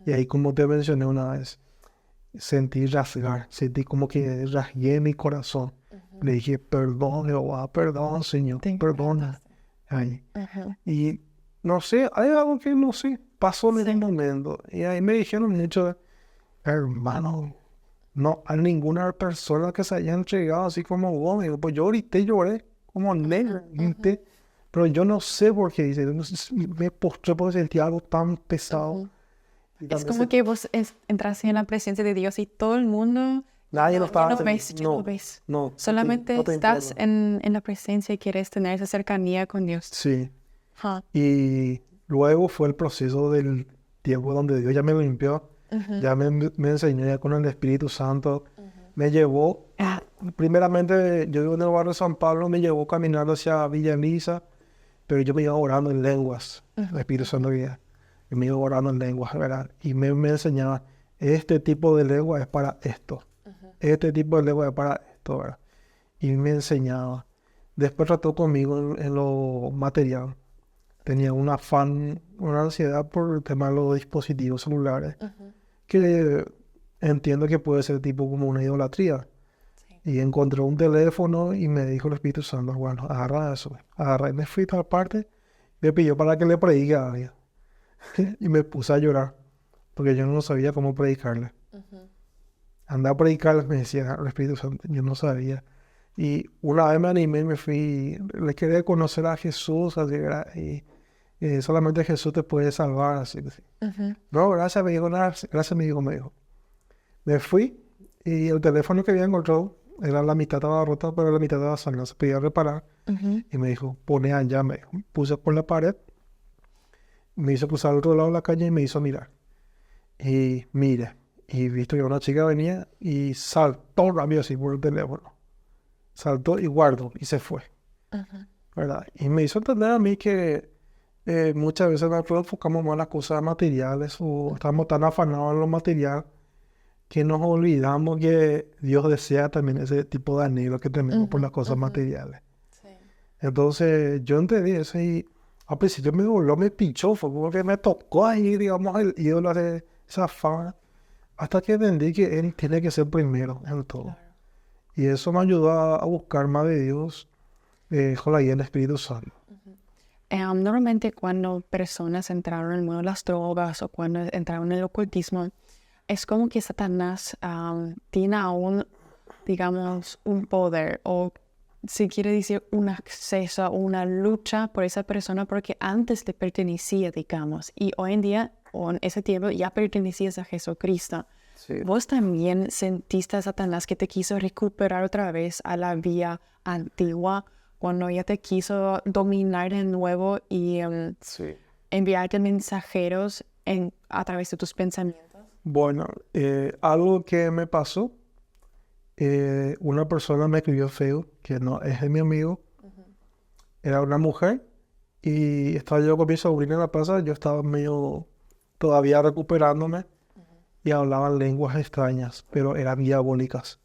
Y ahí, como te mencioné una vez, sentí rasgar, sentí como que rasgué mi corazón. Le dije, perdón, Jehová, perdón, Señor, Te perdona. quebrantaste. Ahí. Y no sé, hay algo que no sé, pasó en ese momento. Y ahí me dijeron mucho, hermano, no hay ninguna persona que se haya entregado así como vos. Digo, pues yo ahorita lloré como negro, grité. Pero yo no sé por qué, dice, no sé si me postré porque sentía algo tan pesado. Y Es también como que vos entras en la presencia de Dios y todo el mundo nadie lo ya estaba no ves, ya no no, ves. no, Solamente no te estás importa. en la presencia y quieres tener esa cercanía con Dios. Sí. Ajá. Y luego fue el proceso del tiempo donde Dios ya me limpió, ya me enseñó ya con el Espíritu Santo, me llevó, primeramente yo vivo en el barrio de San Pablo, me llevó caminando hacia Villa Elisa, pero yo me iba orando en lenguas, el Espíritu Santo guía, y me iba orando en lenguas, ¿verdad? Y me enseñaba, este tipo de lengua es para esto, este tipo de lengua es para esto, ¿verdad? Y me enseñaba. Después trató conmigo en lo material. Tenía un afán, una ansiedad por el tema de los dispositivos celulares, que entiendo que puede ser tipo como una idolatría. Y encontré un teléfono y me dijo el Espíritu Santo, bueno, agarra eso. Agarra y me fui a tal parte, me pidió para que le predique a alguien. Y me puse a llorar, porque yo no sabía cómo predicarle. Anda a predicarles, me decía el Espíritu Santo, yo no sabía. Y una vez me animé y me fui, le quería conocer a Jesús, así, ¿verdad? Y solamente Jesús te puede salvar, así. No, gracias, me dijo, gracias, me dijo. Me fui y el teléfono que había encontrado, era la mitad estaba rota, pero la mitad estaba sana, se podía reparar. Y me dijo, pone allá, me dijo. Puse por la pared, me hizo cruzar al otro lado de la calle y me hizo mirar. Y mire, y visto que una chica venía y saltó rápido así por el teléfono. Saltó y guardó y se fue, ¿verdad? Y me hizo entender a mí que muchas veces nosotros enfocamos más en las cosas materiales o estamos tan afanados en lo material que nos olvidamos que Dios desea también ese tipo de anhelo que tenemos por las cosas materiales. Sí. Entonces yo entendí eso y al principio me voló, me pinchó, fue como que me tocó ahí, digamos, el ídolo de esa fama, hasta que entendí que Él tiene que ser primero en todo. Claro. Y eso me ayudó a buscar más de Dios con la guía del Espíritu Santo. Normalmente cuando personas entraron en el mundo de las drogas o cuando entraron en el ocultismo, es como que Satanás tiene aún, digamos, un poder o, si quiere decir, un acceso o una lucha por esa persona porque antes le pertenecía, digamos, y hoy en día, o en ese tiempo, ya pertenecías a Jesucristo. Sí. ¿Vos también sentiste a Satanás que te quiso recuperar otra vez a la vía antigua cuando ya te quiso dominar de nuevo y Sí. enviarte mensajeros a través de tus pensamientos? Bueno, algo que me pasó, una persona me escribió feo, que no es de mi amigo, era una mujer, y estaba yo con mi sobrina en la plaza, yo estaba medio todavía recuperándome, y hablaban lenguas extrañas, pero eran diabólicas.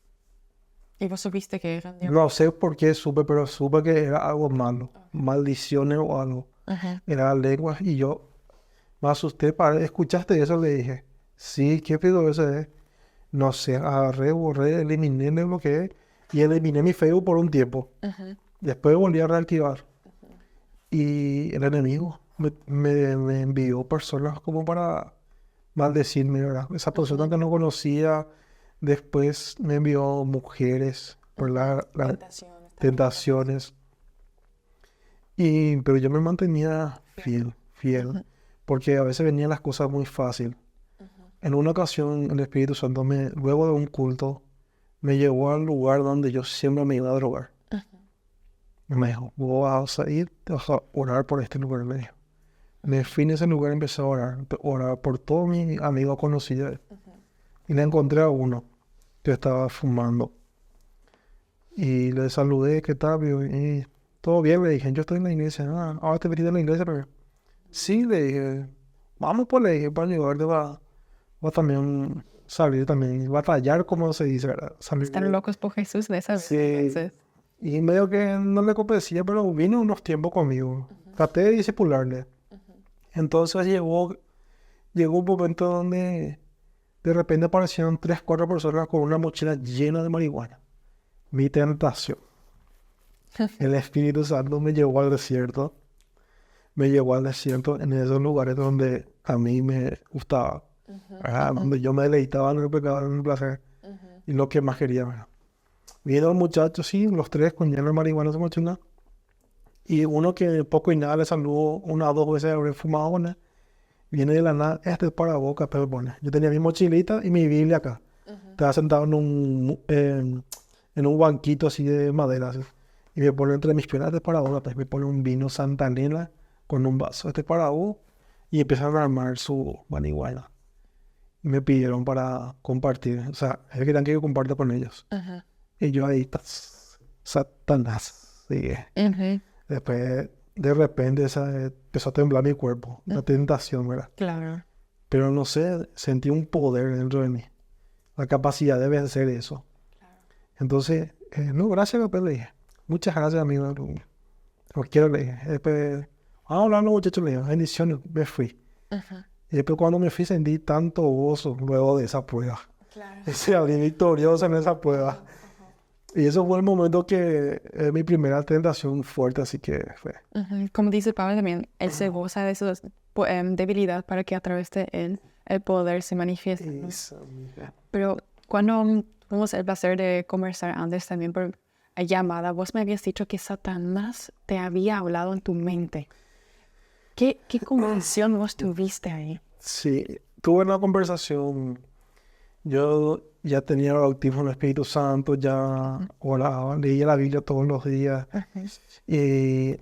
¿Y vos supiste que eran diablos? No sé por qué supe, pero supe que era algo malo, maldiciones o algo. Eran lenguas, y yo me asusté, ¿escuchaste eso? Le dije, sí, ¿qué pedo ese es? No sé, agarré, borré, eliminé, me bloqueé y eliminé mi Facebook por un tiempo. Después volví a reactivar. Y el enemigo me envió personas como para maldecirme, ¿verdad? Esa persona que no conocía, después me envió mujeres por las tentaciones. Pero yo me mantenía fiel, porque a veces venían las cosas muy fácil. En una ocasión el Espíritu Santo, luego de un culto, me llevó al lugar donde yo siempre me iba a drogar. Y me dijo, vos vas a ir, te vas a orar por este lugar, me dijo. Me fui en ese lugar y empecé a orar por todos mis amigos conocidos. Y le encontré a uno que estaba fumando. Y le saludé, ¿qué tal? Y todo bien, le dije, yo estoy en la iglesia. Ahora te metiste en la iglesia, pero sí, le dije, vamos pues, le dije, para ayudarte va también salir también, batallar, como se dice, ¿verdad? Están locos por Jesús de esa vez. Sí. Entonces. Y medio que no le convencía, pero vino unos tiempos conmigo. Traté de disipularle. Entonces llegó un momento donde de repente aparecieron 3, 4 personas con una mochila llena de marihuana. Mi tentación. El Espíritu Santo me llevó al desierto. Me llevó al desierto en esos lugares donde a mí me gustaba. Donde yo me deleitaba en el pecado, en el placer. Y lo que más quería, ¿verdad? Vino el muchacho, sí, los 3 con lleno de marihuana en su mochila. Y uno que poco y nada le saludó 1 o 2 veces haber fumado con él. Viene de la nada, este es para boca, pero pone. Yo tenía mi mochilita y mi Biblia acá. Estaba sentado en un banquito así de madera. Así. Y me pone entre mis piernas, este es para boca. Pues me pone un vino Santa Elena con un vaso, este es para vos. Y empiezan a armar su marihuana. Y me pidieron para compartir. O sea, es que querían que yo comparta con ellos. Y yo ahí, Satanás, sigue. Después, de repente, empezó a temblar mi cuerpo. La tentación, ¿verdad? Claro. Pero no sé, sentí un poder dentro de mí. La capacidad de vencer eso. Claro. Entonces, no, gracias, papá, le dije. Muchas gracias, amigo. Lo quiero, le dije. Después, vamos a hablar, muchachos, le dije. Bendiciones, me fui. Y después cuando me fui sentí tanto gozo luego de esa prueba. Claro. Y salí victorioso en esa prueba. Y eso fue el momento que mi primera tentación fuerte, así que fue. Como dice Pablo también, Él se goza de su debilidad para que a través de Él el poder se manifieste, ¿no? Eso, mija. Pero cuando tuvimos el placer de conversar antes también por llamada, vos me habías dicho que Satanás te había hablado en tu mente. ¿Qué convención vos tuviste ahí? Sí, tuve una conversación. Yo ya tenía el bautismo en el Espíritu Santo, ya oraba, leía la Biblia todos los días. Y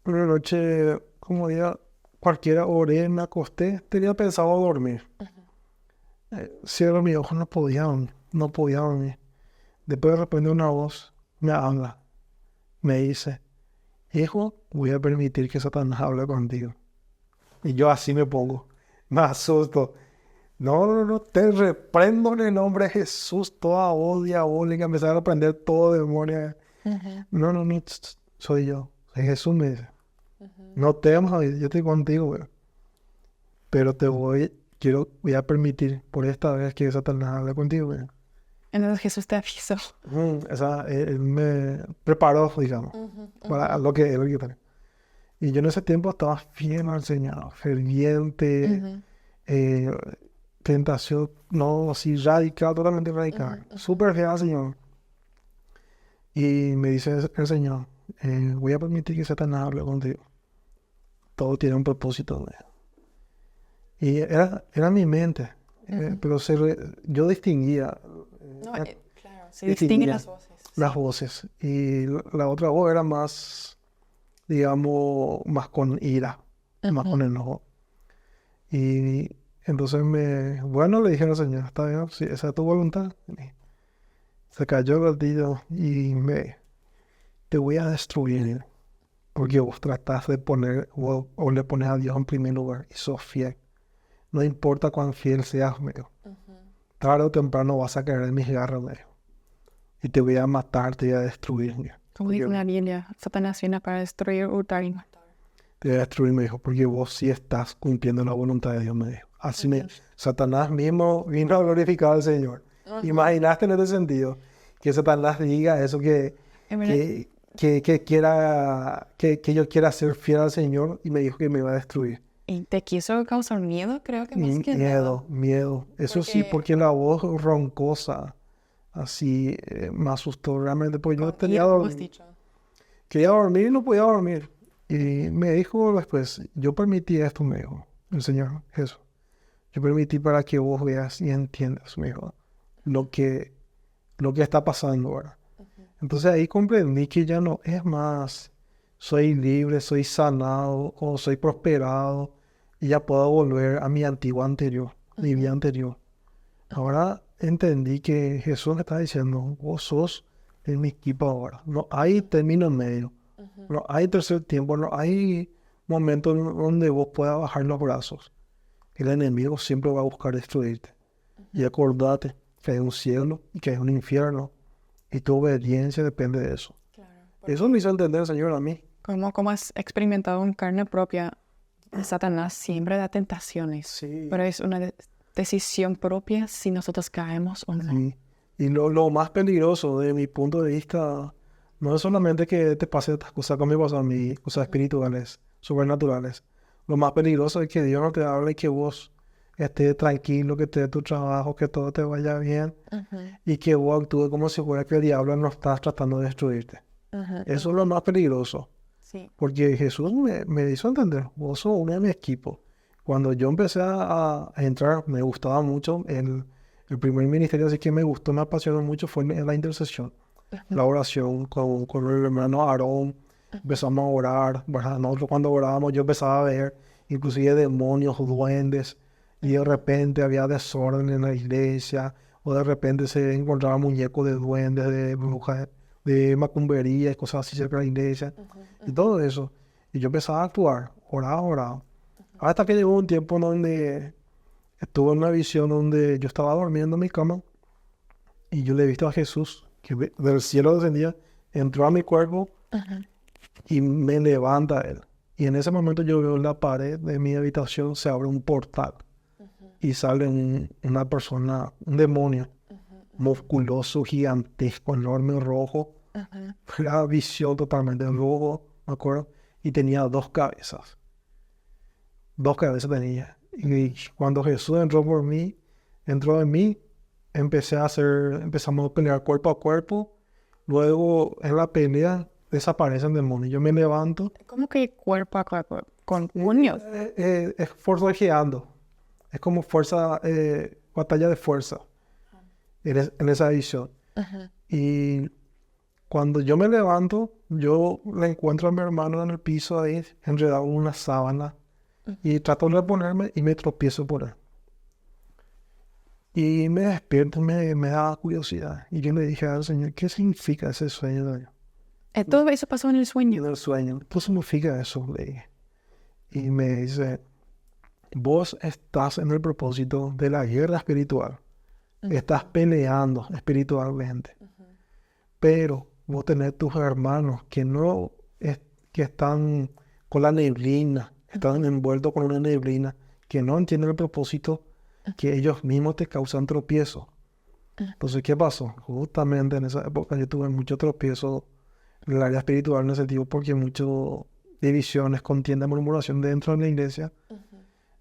una noche, como día cualquiera, oré, me acosté, tenía pensado dormir. Cierro mis ojos, no podía dormir. Después de repente una voz me habla, me dice, hijo, voy a permitir que Satanás hable contigo. Y yo así me pongo, me asusto. No, te reprendo en el nombre de Jesús, toda voz diabólica, empezar a reprender todo demonio. No, soy yo. Jesús me dice, no temas, yo estoy contigo, güey. Pero voy a permitir por esta vez que Satanás hable contigo, güey. Entonces Jesús te avisó. Él me preparó, digamos, para lo que él quiere. Y yo en ese tiempo estaba fiel al Señor, ferviente, tentación, no, así radical, totalmente radical, súper fiel al Señor. Y me dice el Señor, voy a permitir que Satanás hable contigo. Todo tiene un propósito, güey. Y era mi mente, pero yo distinguía. No, claro, se distinguen las voces. Las voces. Y la otra voz era más, digamos, más con ira, más con enojo. Y entonces le dije al Señor, está bien, si esa es tu voluntad. Y se cayó el gatillo y te voy a destruir, porque vos tratás de poner, o le pones a Dios en primer lugar y sos fiel. No importa cuán fiel seas, me dijo. Tarde o temprano vas a caer en mis garras, me dijo. Y te voy a matar, te voy a destruir. Como dice la Biblia, Satanás viene para destruir, hurtar y matar. Te voy a destruir, me dijo, porque vos sí estás cumpliendo la voluntad de Dios, me dijo. Así Satanás mismo vino a glorificar al Señor. Imaginaste en este sentido que Satanás diga eso, que yo quiera ser fiel al Señor, y me dijo que me iba a destruir. ¿Y te quiso causar miedo? Creo que más que nada. Miedo. Eso sí, porque la voz roncosa, así, me asustó realmente, porque yo quería dormir y no podía dormir. Y me dijo después, yo permití esto, me dijo el Señor Jesús. Yo permití para que vos veas y entiendas, me dijo, lo que está pasando ahora. Entonces ahí comprendí que ya no es más, soy libre, soy sanado o soy prosperado y ya puedo volver a mi antiguo anterior, mi vida anterior. Ahora entendí que Jesús me está diciendo, vos sos en mi equipo ahora. No hay término en medio. No hay tercer tiempo. No hay momento donde vos puedas bajar los brazos. El enemigo siempre va a buscar destruirte. Y acordate que hay un cielo y que hay un infierno. Y tu obediencia depende de eso. Eso me hizo entender el Señor a mí. Como has experimentado en carne propia, Satanás siempre da tentaciones. Sí. Pero es una decisión propia si nosotros caemos o no. Sí. Y lo más peligroso de mi punto de vista no es solamente que te pase estas cosas como me pasan a mí, cosas espirituales, sobrenaturales. Lo más peligroso es que Dios no te hable y que vos estés tranquilo, que te dé tu trabajo, que todo te vaya bien y que vos actúes como si fuera que el diablo no está tratando de destruirte. Eso es lo más peligroso. Sí. Porque Jesús me hizo entender, vos sos uno de mi equipo. Cuando yo empecé a entrar, me gustaba mucho el primer ministerio, así que me gustó, me apasionó mucho, fue en la intercesión. La oración con el hermano Aarón, empezamos a orar, ¿verdad? Nosotros cuando orábamos yo empezaba a ver inclusive demonios, duendes, y de repente había desorden en la iglesia, o de repente se encontraba muñecos de duendes, de brujas, de macumbería y cosas así cerca de la iglesia, y todo eso. Y yo empezaba a actuar, oraba. Hasta que llegó un tiempo donde estuve en una visión donde yo estaba durmiendo en mi cama, y yo le he visto a Jesús, que del cielo descendía, entró a mi cuerpo y me levanta él. Y en ese momento yo veo en la pared de mi habitación se abre un portal. y sale una persona, un demonio, musculoso, gigantesco, enorme, rojo. Era visión totalmente rojo, me acuerdo. Y tenía 2 cabezas. 2 cabezas tenía. Y cuando Jesús entró en mí, empezamos a pelear cuerpo a cuerpo. Luego, en la pelea, desaparece el demonio. Yo me levanto. ¿Cómo que cuerpo a cuerpo? ¿Con puños? Es forcejeando. Es como fuerza, batalla de fuerza. En esa edición. Y cuando yo me levanto, yo le encuentro a mi hermano en el piso ahí, enredado en una sábana. Y trato de reponerme y me tropiezo por él. Y me despierto, me da curiosidad. Y yo le dije al Señor, ¿qué significa ese sueño? Todo eso pasó en el Y sueño. en el sueño, ¿qué significa eso? Le dije. Y me dice, vos estás en el propósito de la guerra espiritual. Estás peleando espiritualmente. Pero vos tenés tus hermanos que no que están con la neblina, están envueltos con una neblina, que no entienden el propósito, que ellos mismos te causan tropiezo. Entonces, ¿qué pasó? Justamente en esa época yo tuve mucho tropiezo en el área espiritual en ese sentido, porque mucho divisiones, contienda, murmuración dentro de la iglesia.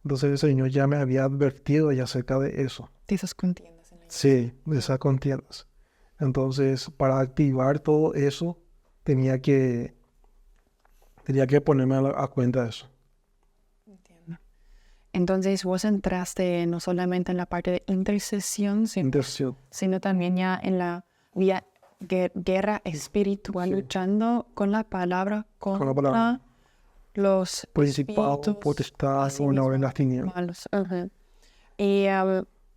Entonces el Señor ya me había advertido ya acerca de eso. De esas contiendas en la iglesia. Sí, de esas contiendas. Entonces, para activar todo eso, tenía que ponerme a cuenta de eso. Entiendo. Entonces vos entraste no solamente en la parte de intercesión, sino también ya en la vía guerra espiritual, luchando con la palabra contra los principado, espíritus potestad, así gobernador en mismo las tinieblas. malos. Y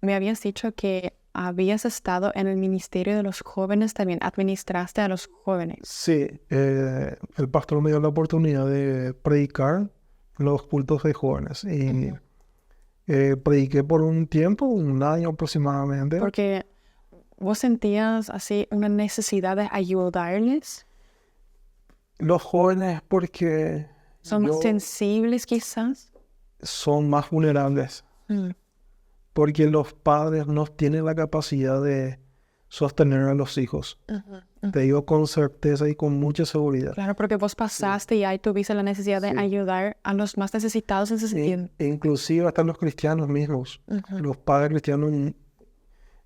me habías dicho que habías estado en el ministerio de los jóvenes también, administraste a los jóvenes. Sí, el pastor me dio la oportunidad de predicar los cultos de jóvenes y prediqué por un tiempo, un año aproximadamente. Porque vos sentías así una necesidad de ayudarles. Los jóvenes porque Son más sensibles quizás. son más vulnerables, porque los padres no tienen la capacidad de sostener a los hijos. Te digo con certeza y con mucha seguridad. Claro, porque vos pasaste y ahí tuviste la necesidad de ayudar a los más necesitados en ese sentido. Inclusive hasta los cristianos mismos. Los padres cristianos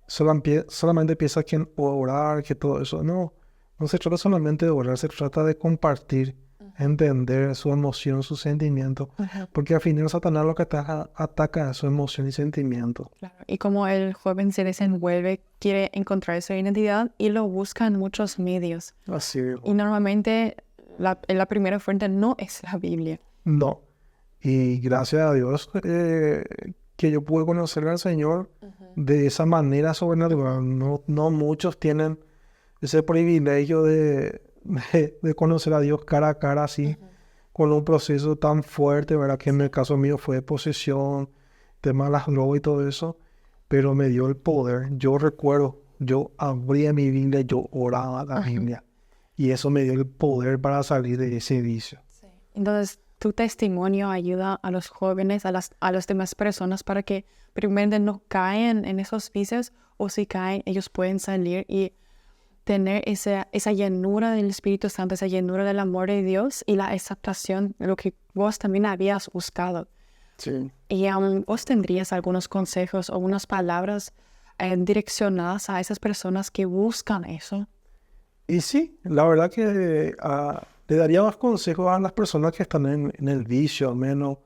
solamente piensan que en orar, que todo eso. No se trata solamente de orar, se trata de compartir, entender su emoción, su sentimiento. Porque al final Satanás lo que ataca es su emoción y sentimiento. Claro. Y como el joven se desenvuelve, quiere encontrar su identidad y lo busca en muchos medios. Así es. Y normalmente la primera fuente no es la Biblia. No. Y gracias a Dios que yo pude conocer al Señor de esa manera sobrenatural. No muchos tienen ese privilegio de conocer a Dios cara a cara así, con un proceso tan fuerte, ¿verdad? Que en el caso mío fue posesión, tema de las drogas y todo eso, pero me dio el poder. Yo recuerdo, yo abría mi Biblia, yo oraba la Biblia, y eso me dio el poder para salir de ese vicio. Sí. Entonces, tu testimonio ayuda a los jóvenes, a las demás personas para que primero no caen en esos vicios, o si caen, ellos pueden salir y tener esa llenura del Espíritu Santo, esa llenura del amor de Dios y la aceptación de lo que vos también habías buscado. Sí. Y vos tendrías algunos consejos o unas palabras direccionadas a esas personas que buscan eso. Y sí, la verdad que le daría más consejos a las personas que están en el vicio, al menos,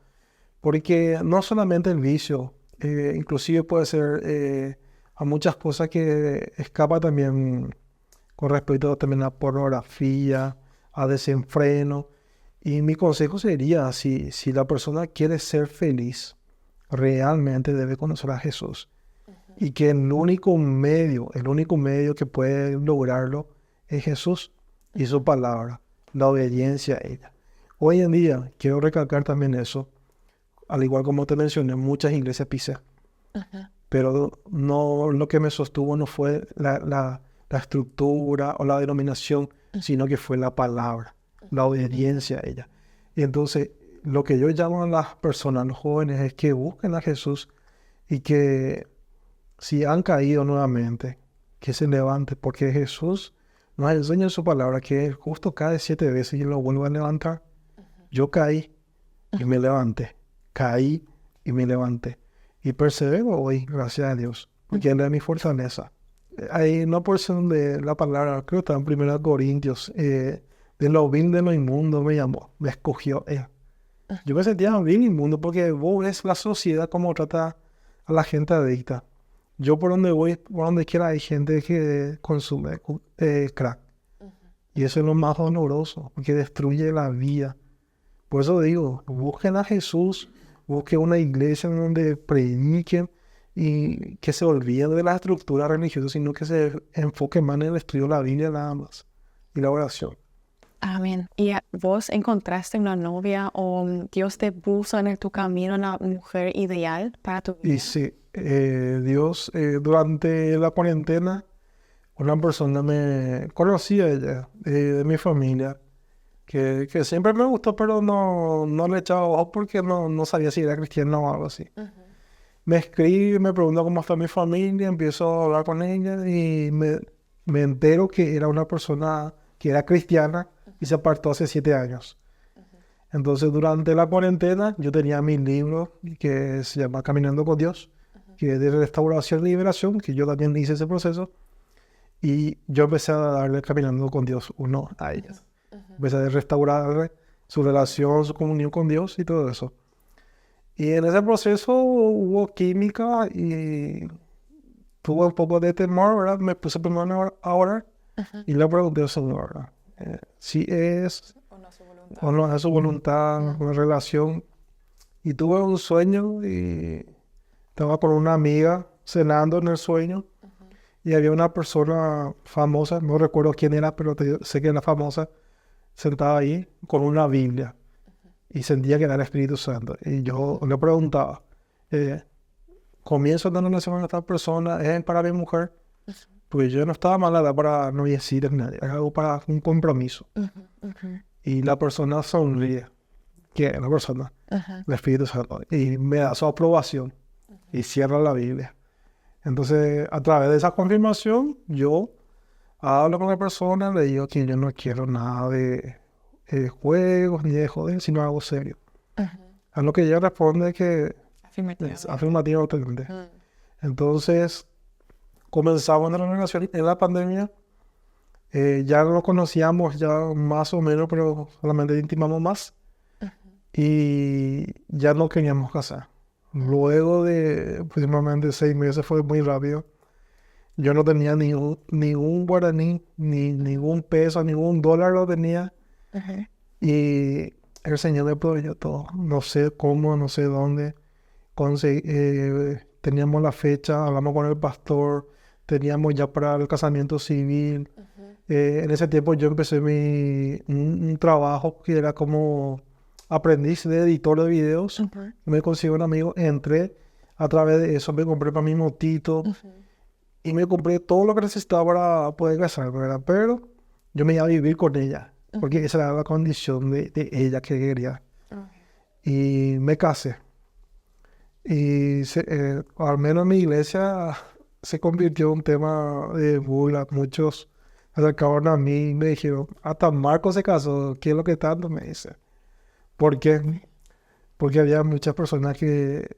porque no solamente el vicio, inclusive puede ser a muchas cosas que escapa también con respecto también a pornografía, a desenfreno. Y mi consejo sería, si la persona quiere ser feliz, realmente debe conocer a Jesús. Y que el único medio que puede lograrlo es Jesús y su palabra, la obediencia a ella. Hoy en día, quiero recalcar también eso, al igual como te mencioné, muchas iglesias pisé. Pero no, lo que me sostuvo no fue la estructura o la denominación, sino que fue la palabra, la obediencia a ella. Y entonces, lo que yo llamo a las personas, a los jóvenes, es que busquen a Jesús y que si han caído nuevamente, que se levante, porque Jesús nos enseña en su palabra que el justo cae 7 veces y lo vuelve a levantar. Yo caí y me levanté, caí y me levanté. Y persevero hoy, gracias a Dios, porque Él es mi fortaleza. Hay una porción de la palabra, creo que está en 1 Corintios, de lo vil de lo inmundo me llamó, me escogió Él. Yo me sentía vil inmundo porque vos ves la sociedad como trata a la gente adicta. Yo por donde voy, por donde quiera hay gente que consume crack. Y eso es lo más doloroso, porque destruye la vida. Por eso digo, busquen a Jesús, busquen una iglesia en donde prediquen y que se olviden de la estructura religiosa, sino que se enfoquen más en el estudio de la Biblia nada más y la oración. Amén. ¿Y vos encontraste una novia o Dios te puso en tu camino una mujer ideal para tu vida? Y sí, Dios, durante la cuarentena, una persona me conocía ella, de mi familia, que siempre me gustó, pero no le echaba ojo porque no sabía si era cristiana o algo así. Me escribe, me pregunta cómo está mi familia, empiezo a hablar con ella y me entero que era una persona que era cristiana y se apartó hace 7 años. Entonces, durante la cuarentena, yo tenía mi libro que se llama Caminando con Dios, que es de restauración y liberación, que yo también hice ese proceso. Y yo empecé a darle Caminando con Dios 1 a ella. Empecé a restaurarle su relación, su comunión con Dios y todo eso. Y en ese proceso hubo química y tuve un poco de temor, ¿verdad? Me puse primero a orar y le pregunté al Señor, ¿verdad? Si es o no es su voluntad, una relación. Y tuve un sueño y estaba con una amiga cenando en el sueño y había una persona famosa, no recuerdo quién era, pero sé que era famosa, sentada ahí con una Biblia y sentía que era el Espíritu Santo. Y yo le preguntaba, ¿comienzo una relación con esta persona? ¿Es para mi mujer? Porque yo no estaba malada para noviecita ni nada, era algo para un compromiso. Y la persona sonríe, que la persona, el Espíritu Santo, y me da su aprobación y cierra la Biblia. Entonces, a través de esa confirmación, yo hablo con la persona, le digo que yo no quiero nada de juegos ni de joder, sino algo serio. A lo que ella responde que es afirmativo totalmente. Entonces, comenzamos una relación en la pandemia. Ya nos conocíamos ya más o menos, pero solamente intimamos más. Y ya no queríamos casar. Luego de aproximadamente 6 meses, fue muy rápido. Yo no tenía ningún guaraní, ni ningún peso, ningún dólar lo tenía. Y el Señor me proveyó todo. No sé cómo, no sé dónde. Teníamos la fecha, hablamos con el pastor, teníamos ya para el casamiento civil. En ese tiempo yo empecé un trabajo que era como aprendiz de editor de videos. Me conseguí un amigo, entré, a través de eso me compré para mi motito y me compré todo lo que necesitaba para poder casarme, ¿verdad? Pero yo me iba a vivir con ella, porque esa era la condición de ella que quería. Y me casé. Y al menos en mi iglesia se convirtió en un tema de burla. Muchos se acercaron a mí y me dijeron, hasta Marco se casó, ¿qué es lo que tanto? Me dice. ¿Por qué? Porque había muchas personas que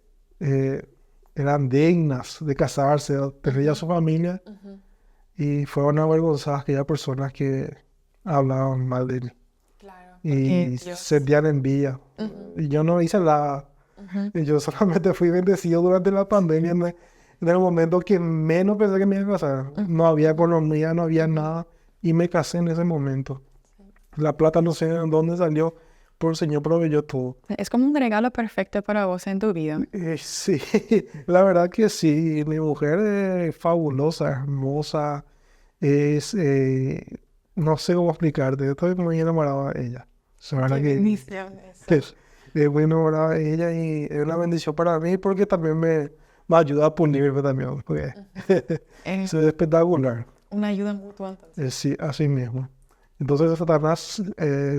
eran dignas de casarse, tener ya su familia, y fueron avergonzadas aquellas personas que hablaban mal de él. Claro. Y sentían envidia. Y yo no hice nada. Y yo solamente fui bendecido durante la pandemia, en el momento que menos pensé que me iba a casar. No había economía, no había nada. Y me casé en ese momento. La plata no sé de dónde salió, pero el Señor proveyó todo. Es como un regalo perfecto para vos en tu vida. Sí, la verdad que sí. Mi mujer es fabulosa, hermosa. Es, no sé cómo explicarte. Estoy muy enamorado de ella. La verdad Qué que bendición eso. es muy enamorado de ella y es una bendición para mí porque también me ayuda a pulirme también. Porque Es eso es espectacular. una ayuda mutua entonces. Sí, así mismo. Entonces Satanás,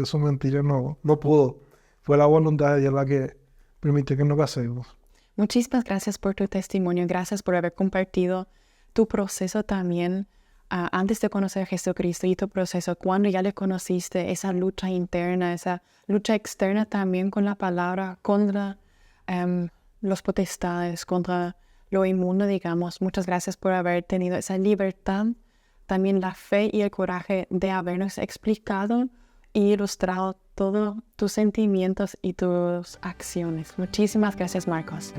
su mentira no pudo. Fue la voluntad de Dios la que permitió que nos casemos. Muchísimas gracias por tu testimonio. Gracias por haber compartido tu proceso también antes de conocer a Jesucristo y tu proceso cuando ya le conociste, esa lucha interna, esa lucha externa también con la palabra contra los potestades, contra lo inmundo, digamos. Muchas gracias por haber tenido esa libertad, también la fe y el coraje de habernos explicado y ilustrado todos tus sentimientos y tus acciones. Muchísimas gracias, Marcos.